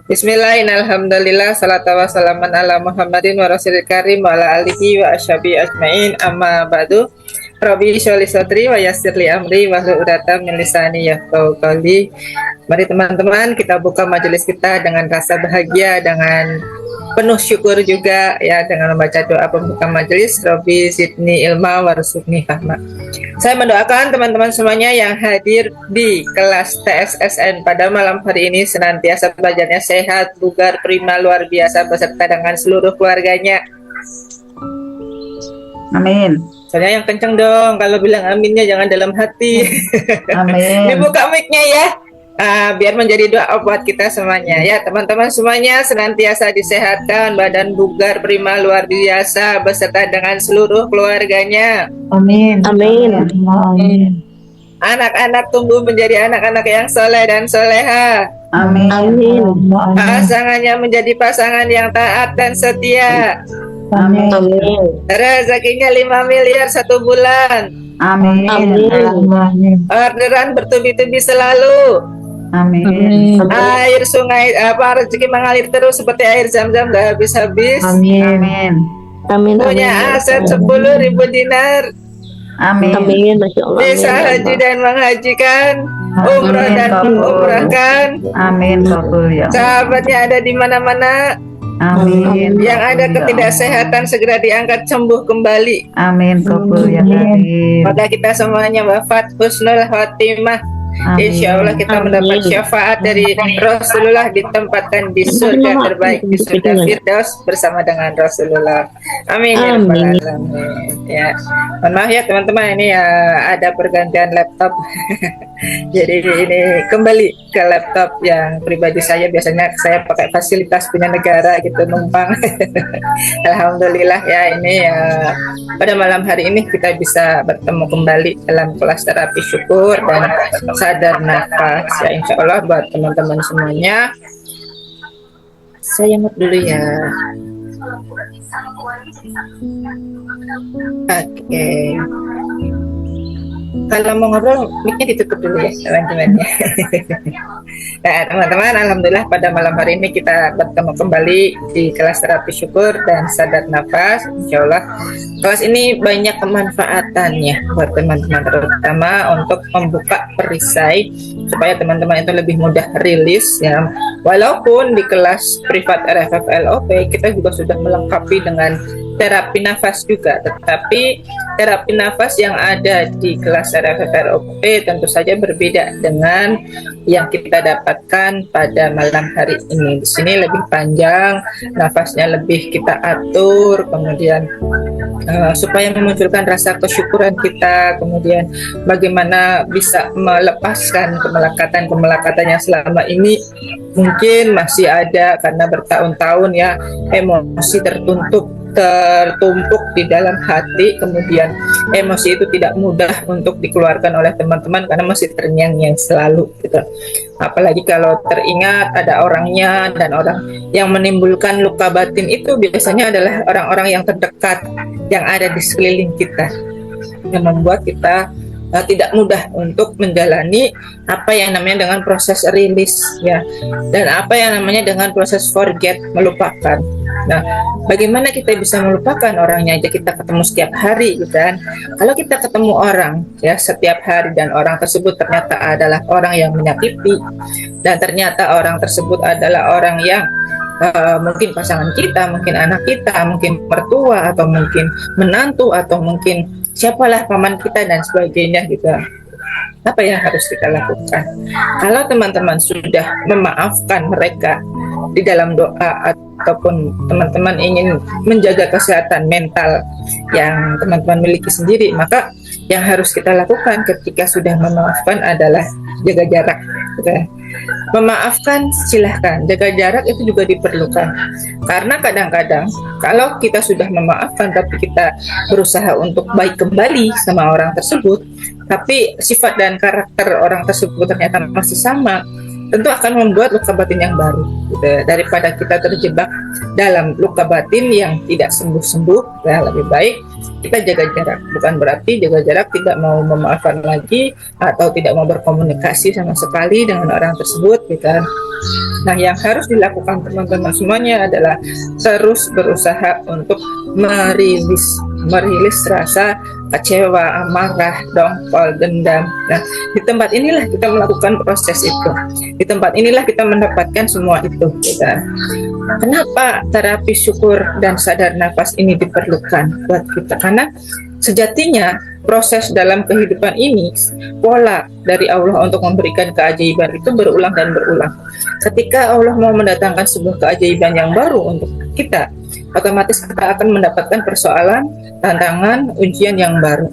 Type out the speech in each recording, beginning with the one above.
Bismillah, alhamdulillah, salatu wassalaman ala Muhammadin wa rasulil karim wa ala alihi wa ashabi ajmain, amma ba'du. Rabbi sholli sadri wa yassir li amri wa hlul 'uqdatam min lisani yafqahu qawli. Mari teman-teman kita buka majelis kita dengan rasa bahagia, dengan penuh syukur juga ya, dengan membaca doa pembuka majelis. Rabbi zidni ilma warzuqni fahma. Saya mendoakan teman-teman semuanya yang hadir di kelas TSSN pada malam hari ini senantiasa belajarnya sehat, bugar, prima, luar biasa beserta dengan seluruh keluarganya. Amin. Soalnya yang kenceng dong, kalau bilang aminnya jangan dalam hati. Amin. Dibuka mic-nya ya. Biar menjadi doa buat kita semuanya ya, teman-teman semuanya senantiasa disehatkan, badan bugar, prima, luar biasa beserta dengan seluruh keluarganya. Amin. Amin. Amin. Anak-anak tumbuh menjadi anak-anak yang soleh dan soleha. Amin. Amin. Pasangannya menjadi pasangan yang taat dan setia. Amin. Amin. Rezekinya 5 miliar 1 bulan. Amin. Amin. Orderan bertubi-tubi selalu. Amin. Air sungai rezeki mengalir terus seperti air zam-zam gak habis-habis. Amin. Amin. Amin. Punya aset 10.000 dinar. Amin. Amin. Masya Allah. Bisa haji dan menghajikan, umrah dan mengumrahkan. Amin. Kabul ya. Sahabatnya ada di mana-mana. Amin. Yang ada ketidaksehatan segera diangkat sembuh kembali. Amin. Kabul ya Karim. Maka kita semuanya wafat husnul khotimah. Insya Allah kita mendapat syafaat dari Rasulullah, ditempatkan di surga terbaik, di surga Firdaus bersama dengan Rasulullah. Amin ya rabbal alamin. Ya, mohon maaf ya teman-teman, ini ya ada pergantian laptop. Jadi ini kembali ke laptop yang pribadi saya. Biasanya saya pakai fasilitas punya negara gitu, numpang. Alhamdulillah ya, ini ya pada malam hari ini kita bisa bertemu kembali dalam kelas terapi syukur dan sadar nafas ya, insya Allah buat teman-teman semuanya. Saya mute dulu ya. Oke. Kalau mau ngobrol, mic-nya ditutup dulu ya teman-teman. Nah teman-teman, alhamdulillah pada malam hari ini kita bertemu kembali di kelas terapi syukur dan sadar nafas. Insya Allah kelas ini banyak kemanfaatannya buat teman-teman, terutama untuk membuka perisai supaya teman-teman itu lebih mudah rilis ya. Walaupun di kelas privat RFFLOP kita juga sudah melengkapi dengan terapi nafas juga, tetapi terapi nafas yang ada di kelas RFFLOP tentu saja berbeda dengan yang kita dapatkan pada malam hari ini. Di sini lebih panjang, nafasnya lebih kita atur, kemudian supaya memunculkan rasa kesyukuran kita, kemudian bagaimana bisa melepaskan kemelekatan yang selama ini mungkin masih ada karena bertahun-tahun ya emosi tertumpuk di dalam hati, kemudian emosi itu tidak mudah untuk dikeluarkan oleh teman-teman karena masih terngiang-ngiang selalu gitu. Apalagi kalau teringat ada orangnya, dan orang yang menimbulkan luka batin itu biasanya adalah orang-orang yang terdekat yang ada di sekeliling kita, yang membuat kita tidak mudah untuk menjalani apa yang namanya dengan proses rilis ya, dan apa yang namanya dengan proses forget, melupakan. Nah, bagaimana kita bisa melupakan orangnya aja kita ketemu setiap hari gitu kan? Kalau kita ketemu orang ya setiap hari dan orang tersebut ternyata adalah orang yang menyakiti, dan ternyata orang tersebut adalah orang yang mungkin pasangan kita, mungkin anak kita, mungkin mertua, atau mungkin menantu, atau mungkin siapalah paman kita dan sebagainya gitu. Apa yang harus kita lakukan? Kalau teman-teman sudah memaafkan mereka di dalam doa, ataupun teman-teman ingin menjaga kesehatan mental yang teman-teman miliki sendiri, maka yang harus kita lakukan ketika sudah memaafkan adalah jaga jarak. Memaafkan silahkan, jaga jarak itu juga diperlukan, karena kadang-kadang kalau kita sudah memaafkan tapi kita berusaha untuk baik kembali sama orang tersebut, tapi sifat dan karakter orang tersebut ternyata masih sama, tentu akan membuat luka batin yang baru gitu. Daripada kita terjebak dalam luka batin yang tidak sembuh-sembuh, ya lebih baik kita jaga jarak. Bukan berarti jaga jarak tidak mau memaafkan lagi atau tidak mau berkomunikasi sama sekali dengan orang tersebut gitu. Nah, yang harus dilakukan teman-teman semuanya adalah terus berusaha untuk merilis rasa kecewa, amarah, dongkol, dendam. Nah, di tempat inilah kita melakukan proses itu. Di tempat inilah kita mendapatkan semua itu. Gitu. Kenapa terapi syukur dan sadar nafas ini diperlukan buat kita? Karena sejatinya proses dalam kehidupan ini, pola dari Allah untuk memberikan keajaiban itu berulang dan berulang. Ketika Allah mau mendatangkan sebuah keajaiban yang baru untuk kita, otomatis kita akan mendapatkan persoalan, tantangan, ujian yang baru.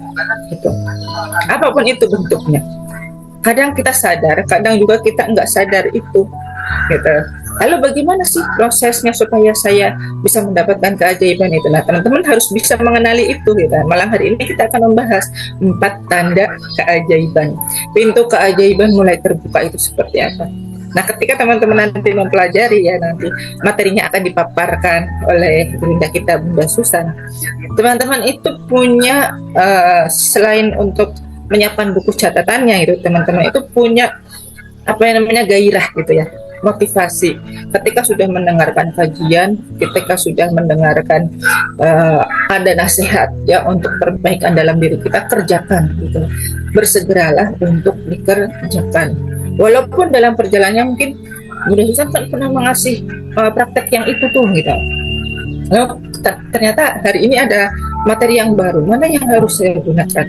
Gitu. Apapun itu bentuknya. Kadang kita sadar, kadang juga kita nggak sadar itu. Gitu. Lalu bagaimana sih prosesnya supaya saya bisa mendapatkan keajaiban itu? Nah, teman-teman harus bisa mengenali itu. Gitu. Malam hari ini kita akan membahas 4 tanda keajaiban. Pintu keajaiban mulai terbuka itu seperti apa? Nah, ketika teman-teman nanti mempelajari ya, nanti materinya akan dipaparkan oleh Bunda kita, Bunda Susan. Teman-teman itu punya selain untuk menyiapkan buku catatannya itu, teman-teman itu punya apa yang namanya gairah gitu ya, motivasi. Ketika sudah mendengarkan kajian, ketika sudah mendengarkan ada nasihat ya untuk perbaikan dalam diri kita, kerjakan gitu. Bersegeralah untuk dikerjakan. Walaupun dalam perjalanannya mungkin Bunda Susan kan pernah mengasih praktek yang itu tuh gitu. Lalu ternyata hari ini ada materi yang baru, mana yang harus saya gunakan?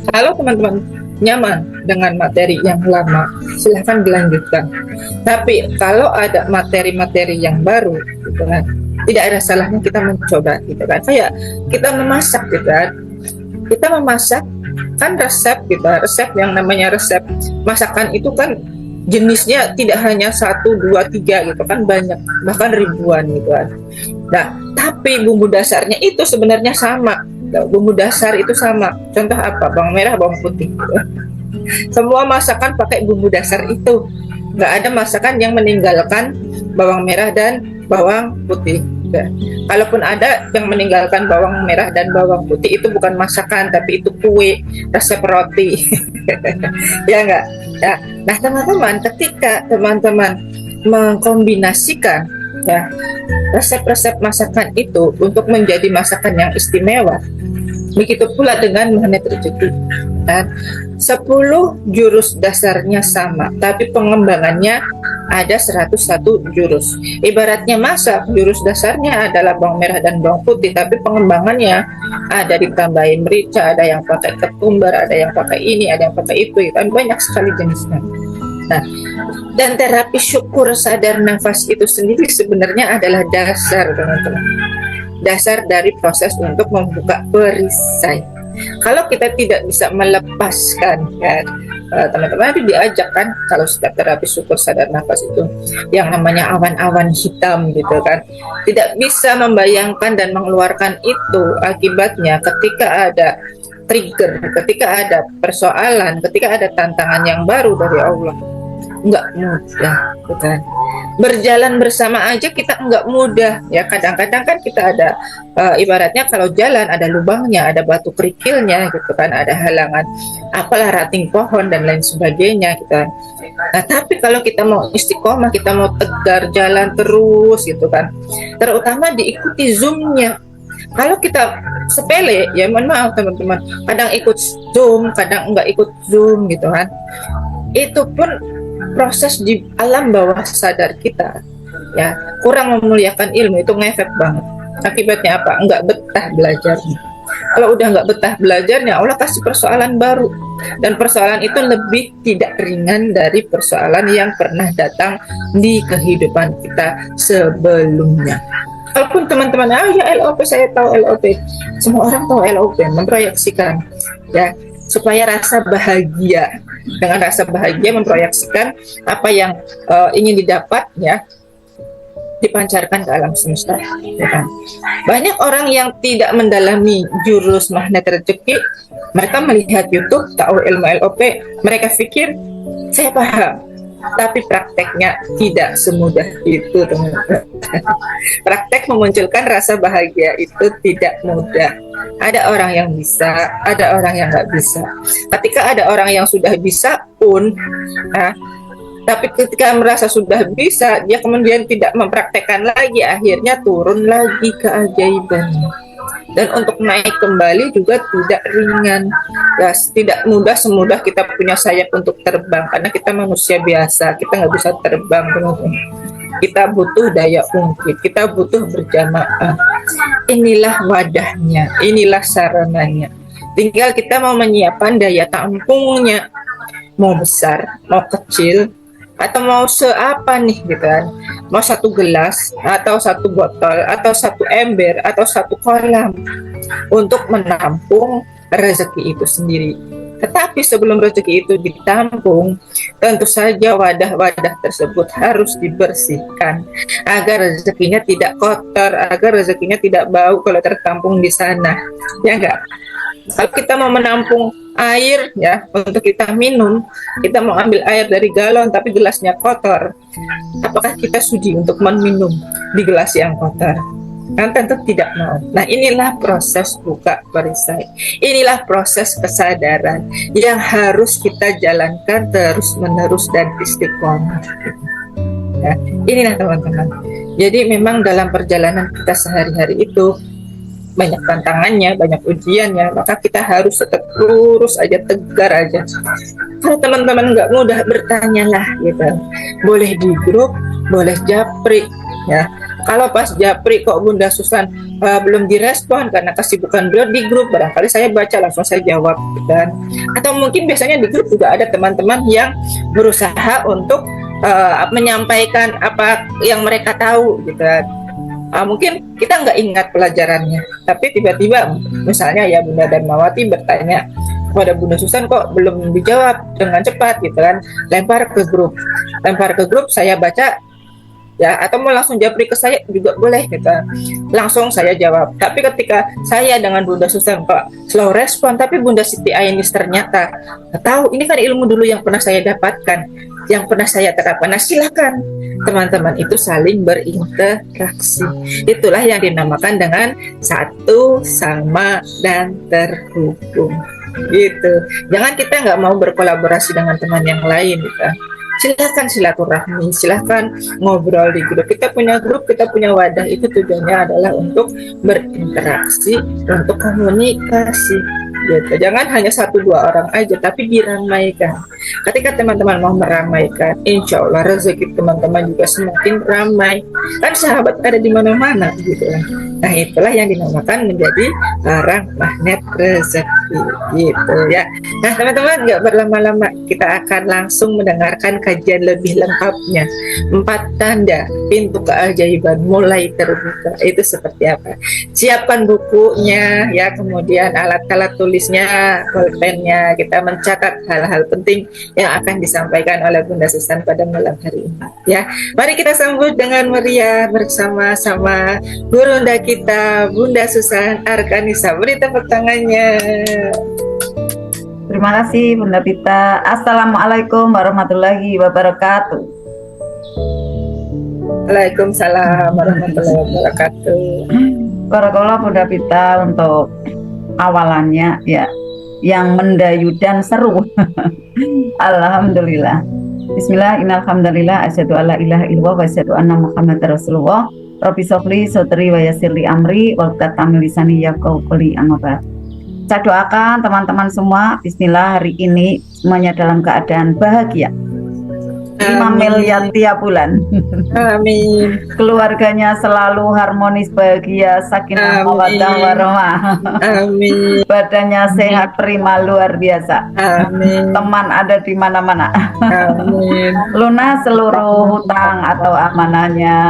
Kalau teman-teman nyaman dengan materi yang lama, silahkan dilanjutkan. Tapi kalau ada materi-materi yang baru, gitu kan, tidak ada salahnya kita mencoba, gitu kan. Kayak kita memasak, gitu kan. Kita memasak kan resep, gitu. Resep yang namanya resep masakan itu kan jenisnya tidak hanya 1, 2, 3 gitu kan, banyak, bahkan ribuan gitu kan. Nah, tapi bumbu dasarnya itu sebenarnya sama. Bumbu dasar itu sama. Contoh apa? Bawang merah, bawang putih. Semua masakan pakai bumbu dasar itu. Nggak ada masakan yang meninggalkan bawang merah dan bawang putih. Ya. Kalaupun ada yang meninggalkan bawang merah dan bawang putih, itu bukan masakan, tapi itu kue, resep roti. Ya nggak? Ya. Nah, teman-teman, ketika teman-teman mengkombinasikan ya resep-resep masakan itu untuk menjadi masakan yang istimewa, begitu pula dengan magnet rezeki. Dan 10 jurus dasarnya sama, tapi pengembangannya ada 101 jurus. Ibaratnya masak, jurus dasarnya adalah bawang merah dan bawang putih, tapi pengembangannya ada ditambahin merica, ada yang pakai ketumbar, ada yang pakai ini, ada yang pakai itu, kan banyak sekali jenisnya. Nah, dan terapi syukur sadar nafas itu sendiri sebenarnya adalah dasar, teman-teman. Dasar dari proses untuk membuka perisai. Kalau kita tidak bisa melepaskan, ya, teman-teman itu diajak kan, kalau setiap terapi syukur sadar nafas itu yang namanya awan-awan hitam gitu kan, tidak bisa membayangkan dan mengeluarkan itu, akibatnya ketika ada trigger, ketika ada persoalan, ketika ada tantangan yang baru dari Allah, nggak mudah, bukan? Berjalan bersama aja kita nggak mudah ya. Kadang-kadang kan kita ada ibaratnya kalau jalan ada lubangnya, ada batu kerikilnya gitu kan, ada halangan apalah, ranting pohon dan lain sebagainya gitu kan. Nah, tapi kalau kita mau istiqomah, kita mau tegar jalan terus gitu kan, terutama diikuti zoomnya. Kalau kita sepele ya, mohon maaf teman-teman, kadang ikut zoom, kadang nggak ikut zoom gitu kan, itu pun proses di alam bawah sadar kita ya kurang memuliakan ilmu, itu ngefek banget. Akibatnya apa? Nggak betah belajarnya. Kalau udah nggak betah belajarnya, Allah kasih persoalan baru, dan persoalan itu lebih tidak ringan dari persoalan yang pernah datang di kehidupan kita sebelumnya. Walaupun teman-teman, ya LOP, saya tahu LOP, semua orang tahu LOP, memproyeksikan ya supaya rasa bahagia, dengan rasa bahagia memproyeksikan apa yang ingin didapat ya, dipancarkan ke alam semesta ya kan? Banyak orang yang tidak mendalami jurus magnet rezeki, mereka melihat YouTube, tahu ilmu LOP, mereka pikir saya paham, tapi prakteknya tidak semudah itu, teman-teman. Praktek memunculkan rasa bahagia itu tidak mudah. Ada orang yang bisa, ada orang yang nggak bisa. Ketika ada orang yang sudah bisa pun, tapi ketika merasa sudah bisa, dia kemudian tidak mempraktekkan lagi, akhirnya turun lagi keajaibannya. Dan untuk naik kembali juga tidak ringan, ya, tidak mudah semudah kita punya sayap untuk terbang, karena kita manusia biasa, kita nggak bisa terbang, teman-teman. Kita butuh daya ungkit, kita butuh berjamaah. Inilah wadahnya, inilah sarananya. Tinggal kita mau menyiapkan daya tampungnya, mau besar, mau kecil, atau mau seapa nih gitu kan, mau 1 gelas atau 1 botol atau 1 ember atau 1 kolam untuk menampung rezeki itu sendiri. Tetapi sebelum rezeki itu ditampung, tentu saja wadah-wadah tersebut harus dibersihkan agar rezekinya tidak kotor, agar rezekinya tidak bau kalau tertampung di sana, ya enggak? Kalau kita mau menampung air ya untuk kita minum, kita mau ambil air dari galon tapi gelasnya kotor, apakah kita sudi untuk meminum di gelas yang kotor? Kan tentu tidak mau. Nah, inilah proses buka perisai, inilah proses kesadaran yang harus kita jalankan terus menerus dan istiqomah. Ya, inilah teman-teman. Jadi memang dalam perjalanan kita sehari-hari itu banyak tantangannya, banyak ujiannya, maka kita harus tetap lurus aja, tegar aja. Kalau teman-teman nggak mudah, bertanyalah gitu. Boleh di grup, boleh japri, ya. Kalau pas japri kok Bunda Susan belum direspon karena kesibukan beliau di grup, barangkali saya baca langsung saya jawab, dan atau mungkin biasanya di grup juga ada teman-teman yang berusaha untuk menyampaikan apa yang mereka tahu, gitu. Mungkin kita nggak ingat pelajarannya, tapi tiba-tiba misalnya ya Bunda Darmawati bertanya kepada Bunda Susan kok belum dijawab dengan cepat gitu kan, lempar ke grup, saya baca ya, atau mau langsung japri ke saya juga boleh gitu, langsung saya jawab. Tapi ketika saya dengan Bunda Susan kok slow respon, tapi Bunda Siti Ainis ternyata tahu, ini kan ilmu dulu yang pernah saya dapatkan, yang pernah saya terapkan. Nah, silakan teman-teman itu saling berinteraksi. Itulah yang dinamakan dengan satu sama dan terhubung. Gitu. Jangan kita nggak mau berkolaborasi dengan teman yang lain, gitu. Silakan silaturahmi, silakan ngobrol di grup. Kita punya grup, kita punya wadah, itu tujuannya adalah untuk berinteraksi, untuk komunikasi. Gitu. Jangan hanya 1-2 orang aja, tapi diramaikan. Ketika teman-teman mau meramaikan, insya Allah rezeki teman-teman juga semakin ramai. Kan sahabat ada di mana-mana, gitu. Nah, itulah yang dinamakan menjadi barang magnet rezeki, gitu ya. Nah, teman-teman, nggak berlama-lama, kita akan langsung mendengarkan kajian lebih lengkapnya. 4 tanda pintu keajaiban mulai terbuka. Itu seperti apa? Siapkan bukunya, ya, kemudian alat-alat tulisnya, pulpennya, kita mencatat hal-hal penting yang akan disampaikan oleh Bunda Susan pada malam hari ini. Ya, mari kita sambut dengan meriah bersama-sama gurunda kita, Bunda Susan Arkanisa. Beri tepuk tangannya. Terima kasih Bunda Pita. Assalamualaikum warahmatullahi wabarakatuh. Waalaikumsalam warahmatullahi wabarakatuh. Barakallah Bunda Pita untuk awalannya ya, yang mendayu dan seru. Alhamdulillah. Bismillah, innal hamdalillah, asyhadu alla ilaha illallah wa asyhadu anna Muhammadar Rasulullah. Rabbi sholli sadri wa yassirli amri wa tamil lisani yafqahu qawli, amma ba'd. Saya doakan teman-teman semua, bismillah, hari ini semuanya dalam keadaan bahagia. 5 miliar tiap bulan. Amin. Keluarganya selalu harmonis, bahagia, sakinah, mawaddah, warahmah. Amin. Badannya sehat, prima, luar biasa. Amin. Teman ada di mana-mana. Amin. Lunas seluruh hutang atau amanahnya.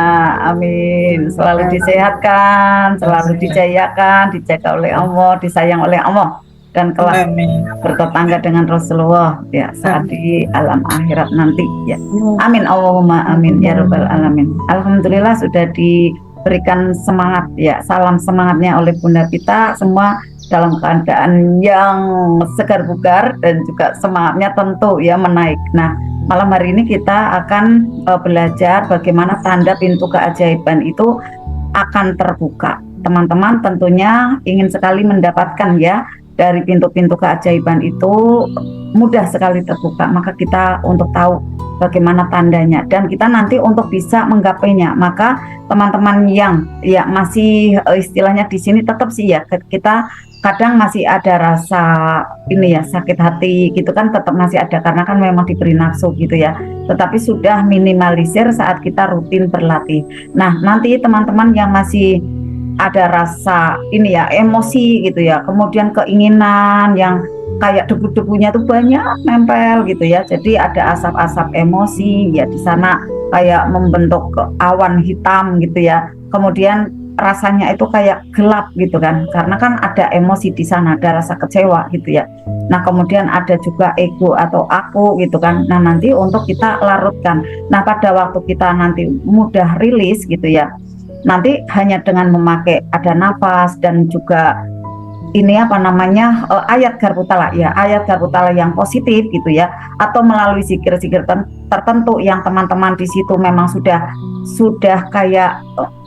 Amin. Selalu disehatkan, selalu dijayakan, dijaga oleh Allah, disayang oleh Allah, dan kelak bertetangga dengan Rasulullah ya saat di alam akhirat nanti ya. Amin Allahumma amin ya rabbal alamin. Alhamdulillah sudah diberikan semangat ya, salam semangatnya oleh Bunda Pita. Semua dalam keadaan yang segar bugar dan juga semangatnya tentu ya menaik. Nah, malam hari ini kita akan belajar bagaimana tanda pintu keajaiban itu akan terbuka. Teman-teman tentunya ingin sekali mendapatkan ya dari pintu-pintu keajaiban itu mudah sekali terbuka. Maka kita untuk tahu bagaimana tandanya dan kita nanti untuk bisa menggapainya. Maka teman-teman yang ya masih istilahnya di sini tetap sih ya kita kadang masih ada rasa ini ya sakit hati gitu kan, tetap masih ada karena kan memang diberi nafsu gitu ya, tetapi sudah minimalisir saat kita rutin berlatih. Nah nanti teman-teman yang masih ada rasa ini ya emosi gitu ya, kemudian keinginan yang kayak debu-debunya tuh banyak nempel gitu ya, jadi ada asap-asap emosi ya di sana kayak membentuk awan hitam gitu ya, kemudian rasanya itu kayak gelap gitu kan, karena kan ada emosi di sana, ada rasa kecewa gitu ya. Nah kemudian ada juga ego atau aku gitu kan. Nah nanti untuk kita larutkan. Nah pada waktu kita nanti mudah rilis gitu ya, nanti hanya dengan memakai ada nafas dan juga ini apa namanya ayat Garbutala ya, ayat Garbutala yang positif gitu ya, atau melalui zikir-zikir tertentu yang teman-teman di situ memang sudah kayak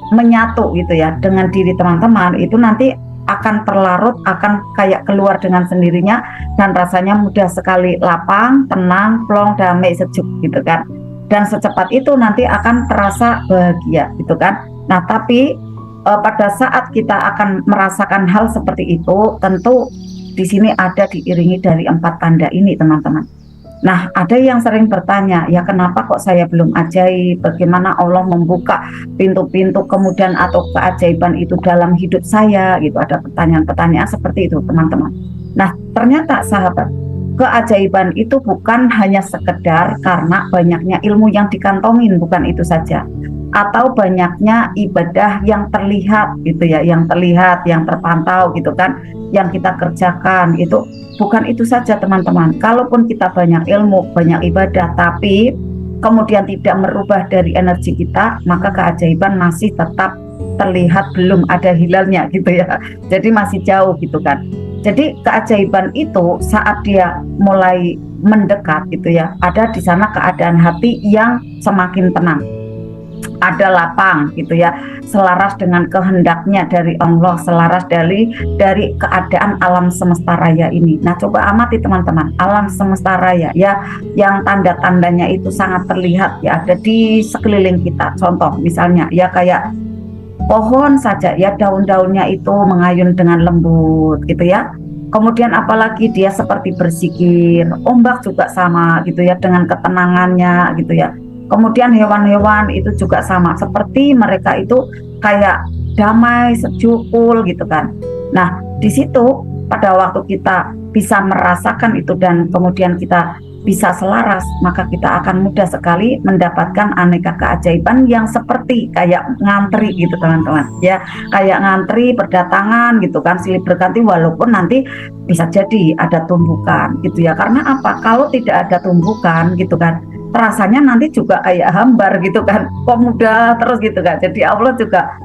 menyatu gitu ya dengan diri teman-teman, itu nanti akan terlarut, akan kayak keluar dengan sendirinya dan rasanya mudah sekali lapang, tenang, plong, damai, sejuk gitu kan, dan secepat itu nanti akan terasa bahagia gitu kan. Nah tapi pada saat kita akan merasakan hal seperti itu, tentu di sini ada diiringi dari 4 tanda ini teman-teman. Nah, ada yang sering bertanya, ya kenapa kok saya belum ajaib? Bagaimana Allah membuka pintu-pintu kemudian atau keajaiban itu dalam hidup saya? Gitu, ada pertanyaan-pertanyaan seperti itu, teman-teman. Nah, ternyata sahabat, keajaiban itu bukan hanya sekedar karena banyaknya ilmu yang dikantongin, bukan itu saja. Atau banyaknya ibadah yang terlihat gitu ya, yang terlihat, yang terpantau gitu kan, yang kita kerjakan itu bukan itu saja teman-teman. Kalaupun kita banyak ilmu, banyak ibadah, tapi kemudian tidak merubah dari energi kita, maka keajaiban masih tetap terlihat, belum ada hilalnya gitu ya. Jadi masih jauh gitu kan. Jadi keajaiban itu saat dia mulai mendekat gitu ya, ada di sana keadaan hati yang semakin tenang, ada lapang gitu ya, selaras dengan kehendaknya dari Allah, selaras dari keadaan alam semesta raya ini. Nah coba amati teman-teman, alam semesta raya ya, yang tanda-tandanya itu sangat terlihat ya, ada di sekeliling kita. Contoh misalnya ya kayak pohon saja ya, daun-daunnya itu mengayun dengan lembut gitu ya. Kemudian apalagi dia seperti berzikir, ombak juga sama gitu ya, dengan ketenangannya gitu ya. Kemudian hewan-hewan itu juga sama, seperti mereka itu kayak damai, sejuk, cool gitu kan. Nah, di situ pada waktu kita bisa merasakan itu dan kemudian kita bisa selaras, maka kita akan mudah sekali mendapatkan aneka keajaiban yang seperti kayak ngantri gitu teman-teman. Ya, kayak ngantri berdatangan gitu kan, silih berganti, walaupun nanti bisa jadi ada tumbukan gitu ya. Karena apa? Kalau tidak ada tumbukan gitu kan, rasanya nanti juga kayak hambar gitu kan, kok mudah terus gitu kan. Jadi Allah juga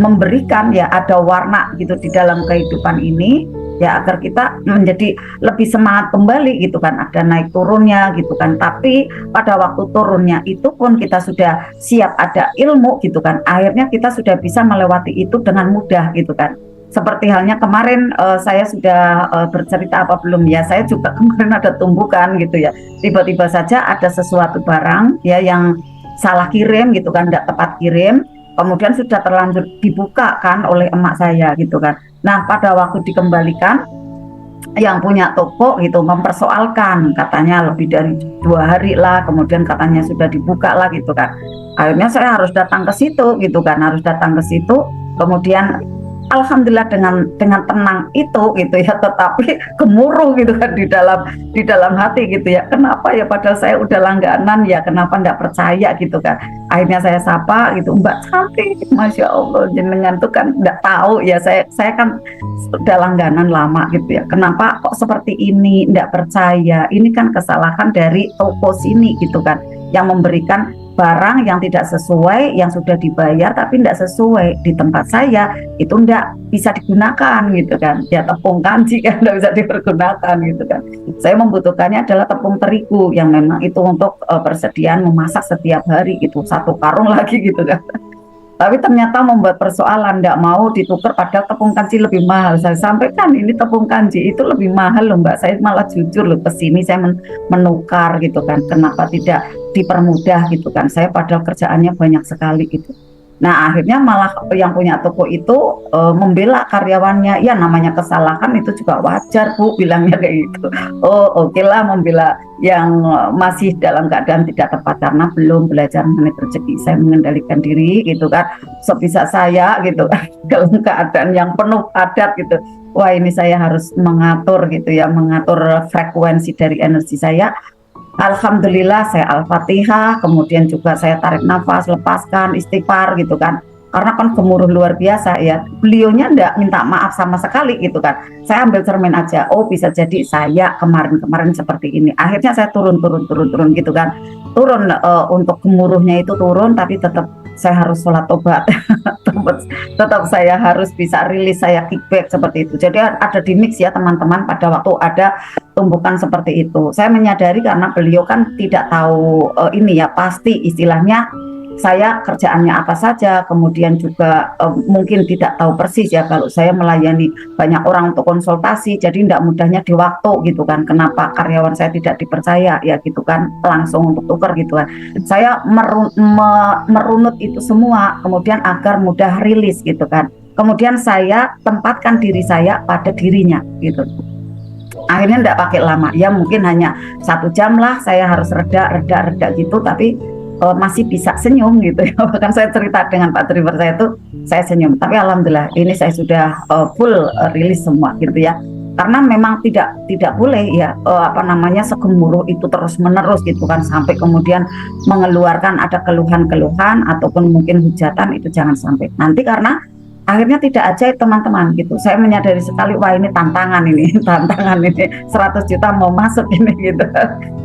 memberikan ya ada warna gitu di dalam kehidupan ini ya, agar kita menjadi lebih semangat kembali gitu kan, ada naik turunnya gitu kan. Tapi pada waktu turunnya itu pun kita sudah siap, ada ilmu gitu kan, akhirnya kita sudah bisa melewati itu dengan mudah gitu kan. Seperti halnya kemarin saya sudah bercerita apa belum ya, saya juga kemarin ada tumbukan gitu ya, tiba-tiba saja ada sesuatu barang ya yang salah kirim gitu kan, tidak tepat kirim, kemudian sudah terlanjur dibuka kan oleh emak saya gitu kan. Nah pada waktu dikembalikan, yang punya toko gitu mempersoalkan, katanya lebih dari 2 hari lah, kemudian katanya sudah dibuka lah gitu kan. Akhirnya saya harus datang ke situ gitu kan, harus datang ke situ, kemudian alhamdulillah dengan tenang itu gitu ya, tetapi gemuruh gitu kan di dalam hati gitu ya. Kenapa ya, padahal saya udah langganan ya, kenapa enggak percaya gitu kan. Akhirnya saya sapa gitu, Mbak cantik, Masya Allah, jenengan tuh kan enggak tahu ya, saya kan udah langganan lama gitu ya, kenapa kok seperti ini, enggak percaya. Ini kan kesalahan dari toko sini gitu kan, yang memberikan barang yang tidak sesuai, yang sudah dibayar tapi tidak sesuai di tempat saya, itu tidak bisa digunakan gitu kan. Ya tepung kanji kan tidak bisa dipergunakan gitu kan. Saya membutuhkannya adalah tepung terigu yang memang itu untuk persediaan memasak setiap hari gitu, 1 karung lagi gitu kan. Tapi ternyata membuat persoalan, tidak mau ditukar, padahal tepung kanji lebih mahal. Saya sampaikan ini tepung kanji itu lebih mahal loh Mbak. Saya malah jujur loh kesini saya menukar gitu kan. Kenapa tidak dipermudah gitu kan? Saya padahal kerjaannya banyak sekali gitu. Nah akhirnya malah yang punya toko itu membela karyawannya. Ya namanya kesalahan itu juga wajar Bu, bilangnya kayak gitu. Oh oke lah, membela yang masih dalam keadaan tidak tepat karena belum belajar mengenai rezeki. Saya mengendalikan diri gitu kan, sebisa saya gitu kan. Dalam keadaan yang penuh padat gitu, wah ini saya harus mengatur gitu ya, mengatur frekuensi dari energi saya. Alhamdulillah saya Al-Fatihah, kemudian juga saya tarik nafas, lepaskan, istighfar gitu kan. Karena kan gemuruh luar biasa ya. Beliaunya enggak minta maaf sama sekali gitu kan. Saya ambil cermin aja. Oh bisa jadi saya kemarin-kemarin seperti ini. Akhirnya saya turun gitu kan. Turun untuk gemuruhnya itu turun, tapi tetap saya harus sholat tobat. Tetap saya harus bisa rilis, saya kickback seperti itu. Jadi ada di mix ya teman-teman pada waktu ada tumbukan seperti itu. Saya menyadari karena beliau kan tidak tahu ini ya, pasti istilahnya saya kerjaannya apa saja, kemudian juga mungkin tidak tahu persis ya kalau saya melayani banyak orang untuk konsultasi, jadi tidak mudahnya di waktu gitu kan. Kenapa karyawan saya tidak dipercaya ya gitu kan, langsung untuk tukar gitu kan. Saya merunut itu semua kemudian agar mudah rilis gitu kan. Kemudian saya tempatkan diri saya pada dirinya gitu. Akhirnya tidak pakai lama ya, mungkin hanya 1 jam lah saya harus reda gitu, tapi masih bisa senyum gitu ya. Bahkan saya cerita dengan Pak Driver saya tuh saya senyum, tapi alhamdulillah ini saya sudah full rilis semua gitu ya. Karena memang tidak boleh ya segemuruh itu terus menerus gitu kan, sampai kemudian mengeluarkan ada keluhan-keluhan ataupun mungkin hujatan, itu jangan sampai. Nanti karena akhirnya tidak ajaib teman-teman gitu. Saya menyadari sekali, wah ini tantangan ini 100 juta mau masuk ini gitu.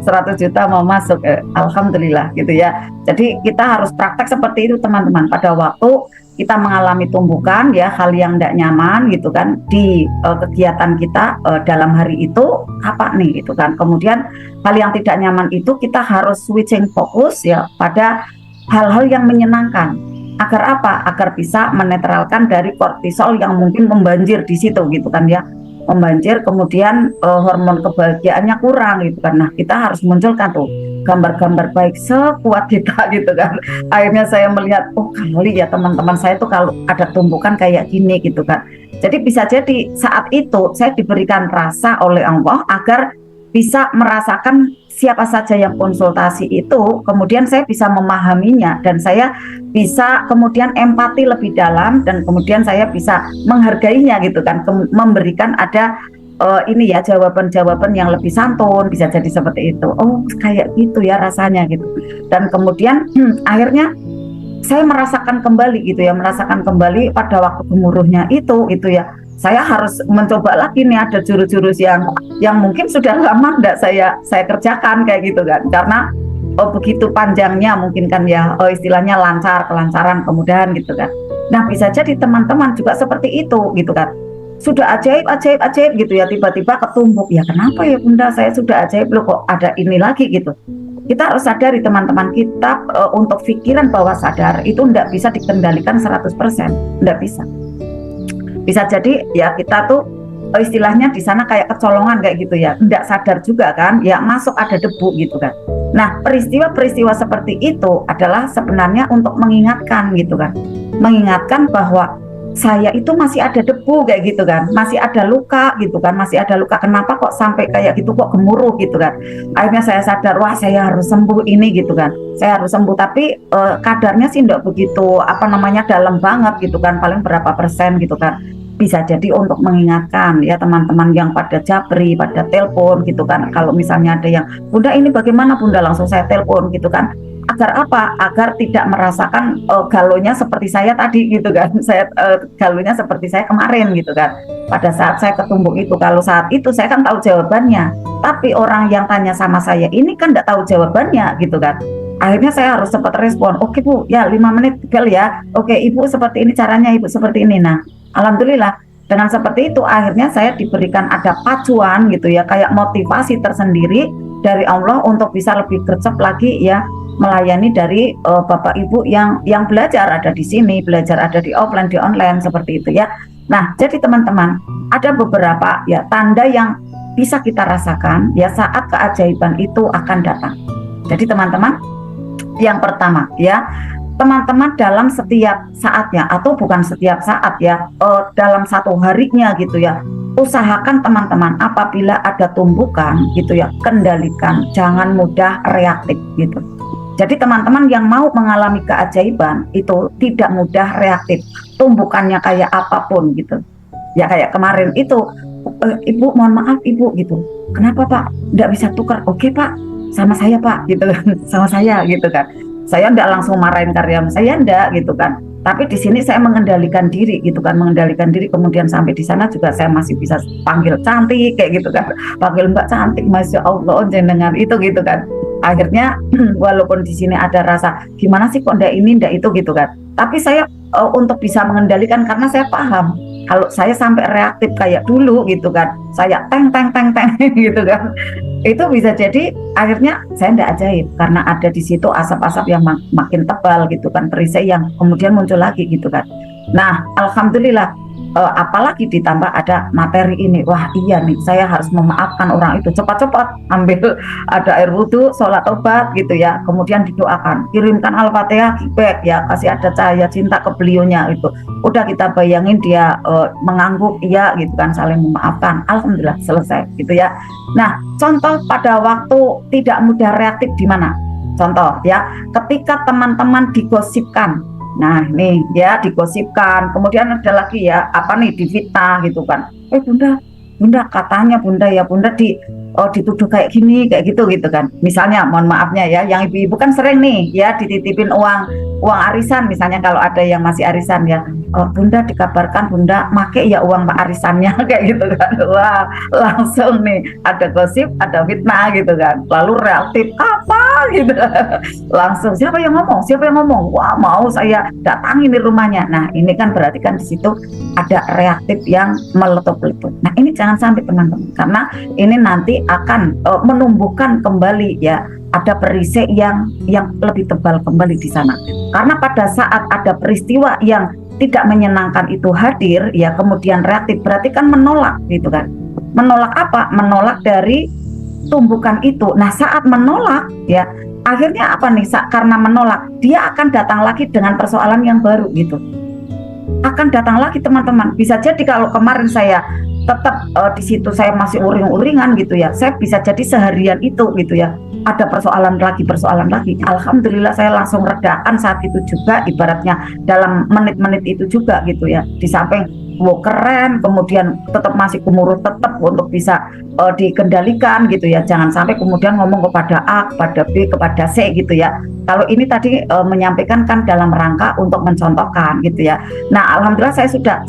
100 juta mau masuk, alhamdulillah gitu ya. Jadi kita harus praktek seperti itu teman-teman. Pada waktu kita mengalami tumbukan ya, hal yang tidak nyaman gitu kan di kegiatan kita dalam hari itu apa nih gitu kan. Kemudian hal yang tidak nyaman itu kita harus switching fokus ya pada hal-hal yang menyenangkan. Agar apa? Agar bisa menetralkan dari kortisol yang mungkin membanjir di situ gitu kan ya. Membanjir, kemudian hormon kebahagiaannya kurang gitu kan. Nah kita harus munculkan tuh gambar-gambar baik sekuat kita gitu kan. Akhirnya saya melihat, oh kali ya teman-teman saya tuh kalau ada tumbukan kayak gini gitu kan. Jadi bisa jadi saat itu saya diberikan rasa oleh Allah agar bisa merasakan siapa saja yang konsultasi itu, kemudian saya bisa memahaminya dan saya bisa kemudian empati lebih dalam dan kemudian saya bisa menghargainya gitu kan, memberikan ada ini ya jawaban-jawaban yang lebih santun, bisa jadi seperti itu. Oh kayak gitu ya rasanya gitu. Dan kemudian akhirnya saya merasakan kembali gitu ya, merasakan kembali pada waktu gemuruhnya itu ya. Saya harus mencoba lagi nih, ada jurus-jurus yang mungkin sudah lama tidak saya kerjakan kayak gitu kan, karena begitu panjangnya mungkin kan ya, istilahnya kelancaran, kemudahan gitu kan. Nah bisa jadi teman-teman juga seperti itu gitu kan, sudah ajaib gitu ya, tiba-tiba ketumbuk ya, kenapa ya Bunda saya sudah ajaib loh kok ada ini lagi gitu. Kita harus sadari teman-teman, kita untuk pikiran bawah sadar itu tidak bisa dikendalikan 100%, tidak bisa. Bisa jadi ya kita tuh istilahnya di sana kayak kecolongan kayak gitu ya, tidak sadar juga kan ya, masuk ada debu gitu kan. Nah peristiwa-peristiwa seperti itu adalah sebenarnya untuk mengingatkan gitu kan, mengingatkan bahwa saya itu masih ada debu kayak gitu kan, masih ada luka gitu kan, masih ada luka. Kenapa kok sampai kayak gitu, kok gemuruh gitu kan. Akhirnya saya sadar, wah saya harus sembuh ini gitu kan, saya harus sembuh. Tapi kadarnya sih enggak begitu dalam banget gitu kan, paling berapa persen gitu kan. Bisa jadi untuk mengingatkan ya teman-teman yang pada japri, pada telepon gitu kan. Kalau misalnya ada yang, Bunda ini bagaimana Bunda, langsung saya telepon gitu kan. Agar apa? Agar tidak merasakan galonya seperti saya tadi gitu kan. Saya galonya seperti saya kemarin gitu kan. Pada saat saya ketumbuk itu, kalau saat itu saya kan tahu jawabannya. Tapi orang yang tanya sama saya ini kan tidak tahu jawabannya gitu kan. Akhirnya saya harus cepat respon. Oke Bu, ya 5 menit bel ya. Oke Ibu seperti ini caranya, Ibu seperti ini. Nah, alhamdulillah dengan seperti itu akhirnya saya diberikan ada pacuan gitu ya, kayak motivasi tersendiri dari Allah untuk bisa lebih gercep lagi ya melayani dari Bapak Ibu yang belajar ada di sini, belajar ada di offline, di online seperti itu ya. Nah, jadi teman-teman, ada beberapa ya tanda yang bisa kita rasakan ya saat keajaiban itu akan datang. Jadi teman-teman, yang pertama ya, teman-teman dalam setiap saatnya atau bukan setiap saat ya, dalam satu harinya gitu ya, usahakan teman-teman apabila ada tumbukan gitu ya, kendalikan, jangan mudah reaktif gitu. Jadi teman-teman yang mau mengalami keajaiban itu tidak mudah reaktif, tumbukannya kayak apapun gitu. Ya kayak kemarin itu, Ibu mohon maaf Ibu gitu. Kenapa Pak? Nggak bisa tukar? Oke Pak, sama saya Pak gitu kan, sama saya gitu kan. Saya nggak langsung marahin karyawan saya, nggak gitu kan. Tapi di sini saya mengendalikan diri gitu kan, mengendalikan diri. Kemudian sampai di sana juga saya masih bisa panggil cantik kayak gitu kan, panggil Mbak cantik, masya Allah jenengan itu gitu kan. Akhirnya walaupun di sini ada rasa gimana sih kok ndak ini ndak itu gitu kan, tapi saya untuk bisa mengendalikan karena saya paham kalau saya sampai reaktif kayak dulu gitu kan, saya teng teng teng teng gitu kan, itu bisa jadi akhirnya saya ndak ajaib karena ada di situ asap-asap yang makin tebal gitu kan, perisai yang kemudian muncul lagi gitu kan. Nah alhamdulillah, apalagi ditambah ada materi ini, wah iya nih saya harus memaafkan orang itu, cepat-cepat ambil ada air wudhu, sholat tobat gitu ya, kemudian didoakan, kirimkan Al-Fatihah feedback ya, kasih ada cahaya cinta ke beliaunya itu, udah kita bayangin dia mengangguk iya gitu kan, saling memaafkan, alhamdulillah selesai gitu ya. Nah contoh pada waktu tidak mudah reaktif di mana? Contoh ya, ketika teman-teman digosipkan. Nah nih ya digosipkan, kemudian ada lagi ya apa nih difitnah gitu kan. Bunda katanya Bunda ya Bunda dituduh kayak gini kayak gitu gitu kan. Misalnya mohon maafnya ya, yang ibu-ibu kan sering nih ya dititipin uang arisan misalnya, kalau ada yang masih arisan ya, Bunda dikabarkan Bunda make ya uang pak arisannya kayak gitu kan. Wah langsung nih ada gosip, ada fitnah gitu kan, lalu reaktif apa gitu langsung siapa yang ngomong, wah mau saya datangi di rumahnya. Nah ini kan berarti kan di situ ada reaktif yang meletup-letup. Nah ini jangan sampai teman-teman, karena ini nanti akan menumbuhkan kembali ya, ada perisai yang lebih tebal kembali di sana. Karena pada saat ada peristiwa yang tidak menyenangkan itu hadir ya, kemudian reaktif berarti kan menolak gitu kan. Menolak apa? Menolak dari tumbukan itu. Nah saat menolak ya, akhirnya apa nih? Karena menolak, dia akan datang lagi dengan persoalan yang baru gitu. Akan datang lagi teman-teman. Bisa jadi kalau kemarin saya tetap di situ saya masih uring-uringan gitu ya, saya bisa jadi seharian itu gitu ya, ada persoalan lagi. Alhamdulillah saya langsung redakan saat itu juga, ibaratnya dalam menit-menit itu juga gitu ya. Di samping wow keren, kemudian tetap masih gemuruh tetap untuk bisa dikendalikan gitu ya. Jangan sampai kemudian ngomong kepada A, kepada B, kepada C gitu ya. Kalau ini tadi menyampaikan kan dalam rangka untuk mencontohkan gitu ya. Nah alhamdulillah saya sudah